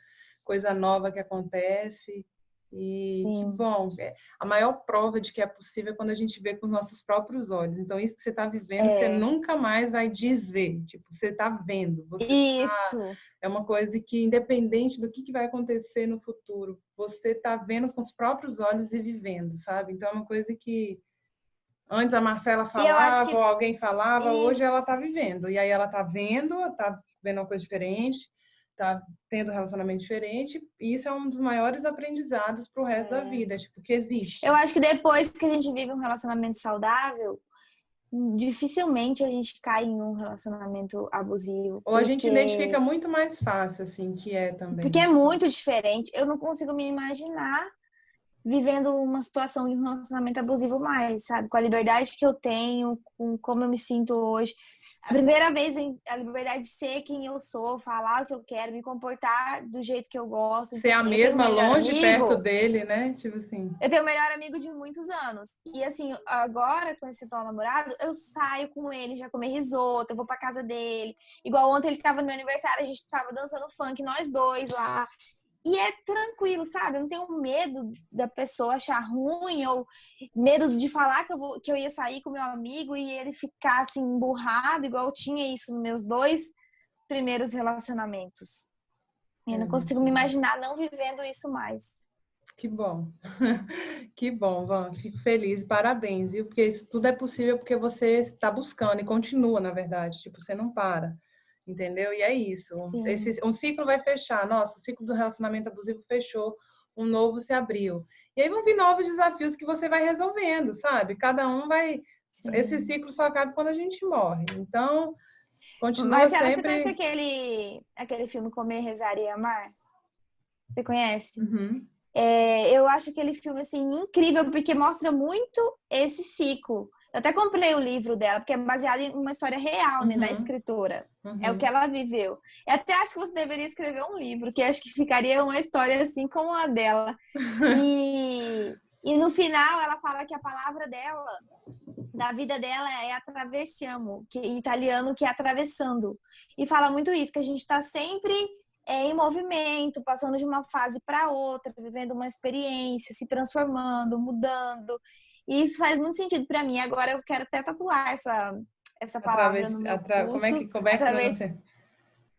coisa nova que acontece. E que Sim. bom, a maior prova de que é possível é quando a gente vê com os nossos próprios olhos. Então, isso que você está vivendo, você É. nunca mais vai desver. Tipo, você está vendo, Isso. é uma coisa que, independente do que vai acontecer no futuro, você está vendo com os próprios olhos e vivendo, sabe? Então, é uma coisa que antes a Marcela E eu acho falava, ou que alguém falava, hoje ela está isso. vivendo. E aí ela está vendo uma coisa diferente, está tendo um relacionamento diferente, e isso é um dos maiores aprendizados para o resto da vida, tipo, que Eu existe. acho que depois que a gente vive um relacionamento saudável, dificilmente a gente cai em um relacionamento abusivo, Ou a gente identifica muito mais fácil, assim, que é porque também. é muito diferente. Eu não consigo me imaginar vivendo uma situação de um relacionamento abusivo mais, sabe? Com a liberdade que eu tenho, com como eu me sinto hoje. A primeira vez, a liberdade de ser quem eu sou, falar o que eu quero, me comportar do jeito que eu gosto. Ser Então, a assim, eu tenho um mesma melhor longe perto amigo. dele, né? Tipo assim. Eu tenho um melhor amigo de muitos anos. E assim, agora com esse atual namorado, eu saio com ele, já comer risoto, eu vou pra casa dele. Igual ontem ele tava no meu aniversário, a gente tava dançando funk, nós dois lá. E é tranquilo, sabe? Eu não tenho medo da pessoa achar ruim ou medo de falar que eu ia sair com meu amigo e ele ficar assim emburrado, igual eu tinha isso nos meus 2 primeiros relacionamentos. Eu não consigo me imaginar não vivendo isso mais. Que bom. Que bom, Van. Fico feliz. Parabéns, viu? Porque isso tudo é possível porque você está buscando e continua, na verdade. Tipo, você não para. Entendeu? E é isso. Um ciclo vai fechar. Nossa, o ciclo do relacionamento abusivo fechou. Um novo se abriu. E aí vão vir novos desafios que você vai resolvendo, sabe? Cada um vai... Sim. Esse ciclo só acaba quando a gente morre. Então, continua Marcela, sempre... você conhece aquele filme Comer, Rezar e Amar? Você conhece? Uhum. Eu acho aquele filme assim incrível porque mostra muito esse ciclo. Eu até comprei o livro dela, porque é baseado em uma história real, né, da escritora. É o que ela viveu. Eu até acho que você deveria escrever um livro, que acho que ficaria uma história assim como a dela. E no final ela fala que a palavra dela, da vida dela, é attraversiamo, que em italiano que é atravessando. E fala muito isso, que a gente está sempre em movimento, passando de uma fase para outra, vivendo uma experiência, se transformando, mudando. E isso faz muito sentido para mim. Agora eu quero até tatuar essa palavra no meu pulso. Como é que pronuncia?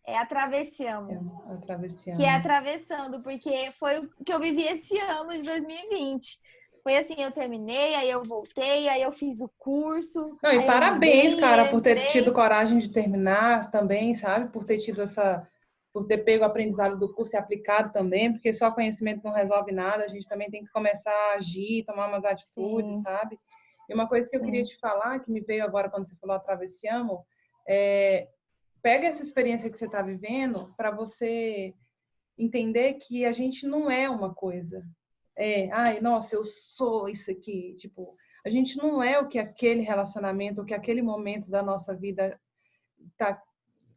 É atravessiamo. Atravessiamo. Que é atravessando, porque foi o que eu vivi esse ano de 2020. Foi assim, eu terminei, aí eu voltei, aí eu fiz o curso. Não, e aí parabéns, eu mudei, cara, eu por ter entrei. tido coragem de terminar também, sabe? Por ter tido por ter pego o aprendizado do curso e aplicado também, porque só conhecimento não resolve nada, a gente também tem que começar a agir, tomar umas atitudes, Sim. sabe? E uma coisa que eu queria te falar, que me veio agora quando você falou atravessiamo, pega essa experiência que você está vivendo para você entender que a gente não é uma coisa. Ai, nossa, eu sou isso aqui. Tipo, a gente não é o que aquele relacionamento, o que aquele momento da nossa vida tá.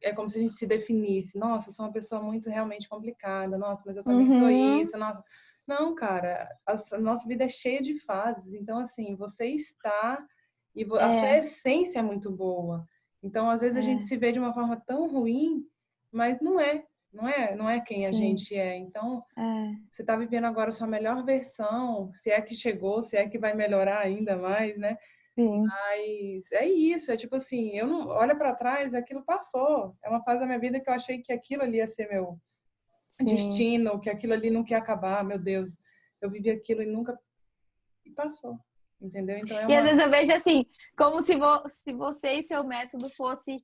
É como se a gente se definisse. Nossa, eu sou uma pessoa muito realmente complicada. Nossa, mas eu também sou isso. Nossa. Não, cara, a nossa vida é cheia de fases. Então, assim, você está e a sua essência é muito boa. Então, às vezes a gente se vê de uma forma tão ruim, mas não é. Não é quem a gente é. Então, você está vivendo agora a sua melhor versão, se é que chegou, se é que vai melhorar ainda mais, né? Sim. Mas é isso, é tipo assim, eu não olha para trás, aquilo passou. É uma fase da minha vida que eu achei que aquilo ali ia ser meu destino, que aquilo ali nunca ia acabar, meu Deus. Eu vivi aquilo e nunca e passou. Entendeu? Então E às vezes eu vejo assim, como se você e seu método fosse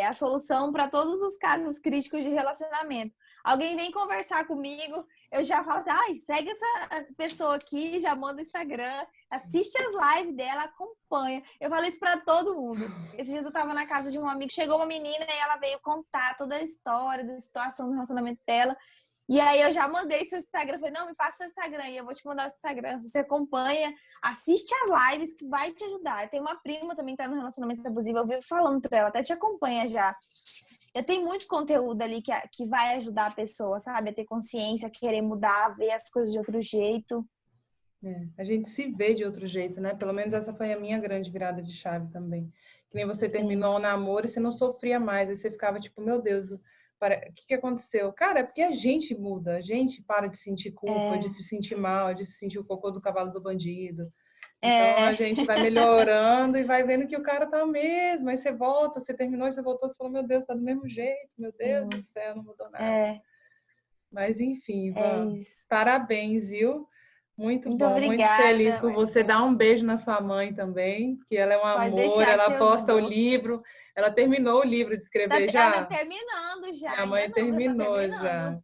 a solução para todos os casos críticos de relacionamento. Alguém vem conversar comigo, eu já falo assim, ai, segue essa pessoa aqui, já manda o Instagram, assiste as lives dela, acompanha. Eu falo isso para todo mundo. Esses dias eu tava na casa de um amigo, chegou uma menina e ela veio contar toda a história, da situação do relacionamento dela. E aí eu já mandei seu Instagram, falei, não, me passa seu Instagram e eu vou te mandar o Instagram. Você acompanha, assiste as lives que vai te ajudar. Eu tenho uma prima também que tá no relacionamento abusivo, eu vivo falando pra ela, até te acompanha já. Eu tenho muito conteúdo ali que vai ajudar a pessoa, sabe? A ter consciência, a querer mudar, a ver as coisas de outro jeito. A gente se vê de outro jeito, né? Pelo menos essa foi a minha grande virada de chave também. Que nem você terminou o namoro e você não sofria mais, aí você ficava tipo, meu Deus, o que aconteceu? Cara, é porque a gente muda, a gente para de sentir culpa, de se sentir mal, de se sentir o cocô do cavalo do bandido. Então a gente vai melhorando e vai vendo que o cara tá mesmo. Aí você volta, você terminou, você voltou, você falou, meu Deus, tá do mesmo jeito, meu Deus do céu, não mudou nada. Mas enfim, parabéns, viu? Muito bom, obrigada, muito feliz por você. Marcela. Dar um beijo na sua mãe também, que ela é um Pode amor, deixar ela que eu posta o dou. livro, ela terminou o livro de escrever Ela tá já? terminando já, Minha ainda mãe não, mas tá terminou terminando. já.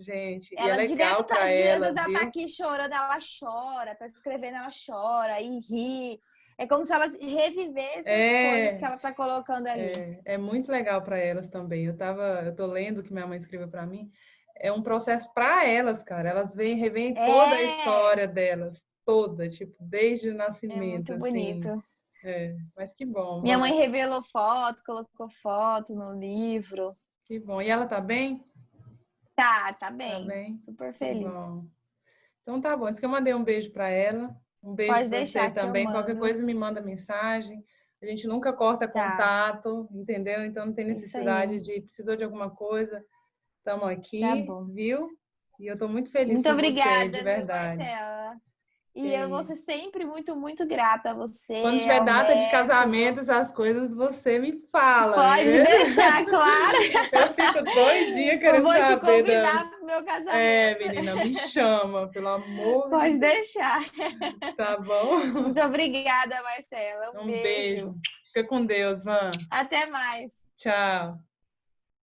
Gente, e é Ela direto legal tá, para às ela, vezes ela tá viu? aqui chorando, ela chora, tá escrevendo, ela chora e ri. É como se ela revivesse as coisas que ela tá colocando ali. É muito legal para elas também. Eu tô lendo o que minha mãe escreveu para mim. É um processo para elas, cara. Elas revêem toda a história delas, toda, tipo, desde o É nascimento, muito assim. bonito. Mas que bom, Minha mãe Van. revelou foto, colocou foto no livro. Que bom. E ela tá bem? Tá Tá bem. bem? Super Que feliz. bom. Então tá bom. Diz que eu mandei um beijo para ela. Um beijo Pode para você deixar que eu também. Qualquer mando. coisa me manda mensagem. A gente nunca corta Tá, contato, entendeu? Então não tem isso aí. necessidade de precisou de alguma coisa. Estamos Tá aqui, bom. viu? E eu tô muito feliz Muito por você, obrigada, de viu, verdade. Marcela? E E eu vou ser sempre muito, muito grata a quando você, tiver ao data de Neto. casamento, essas coisas, você me fala, Pode viu? deixar, claro. Eu fico doidinha Eu querendo vou te saber convidar para o meu casamento. menina, me chama, pelo amor de Pode Deus, deixar. tá bom? Muito obrigada, Marcela. Um Um beijo. beijo. Fica com Deus, Van. Até mais. Tchau.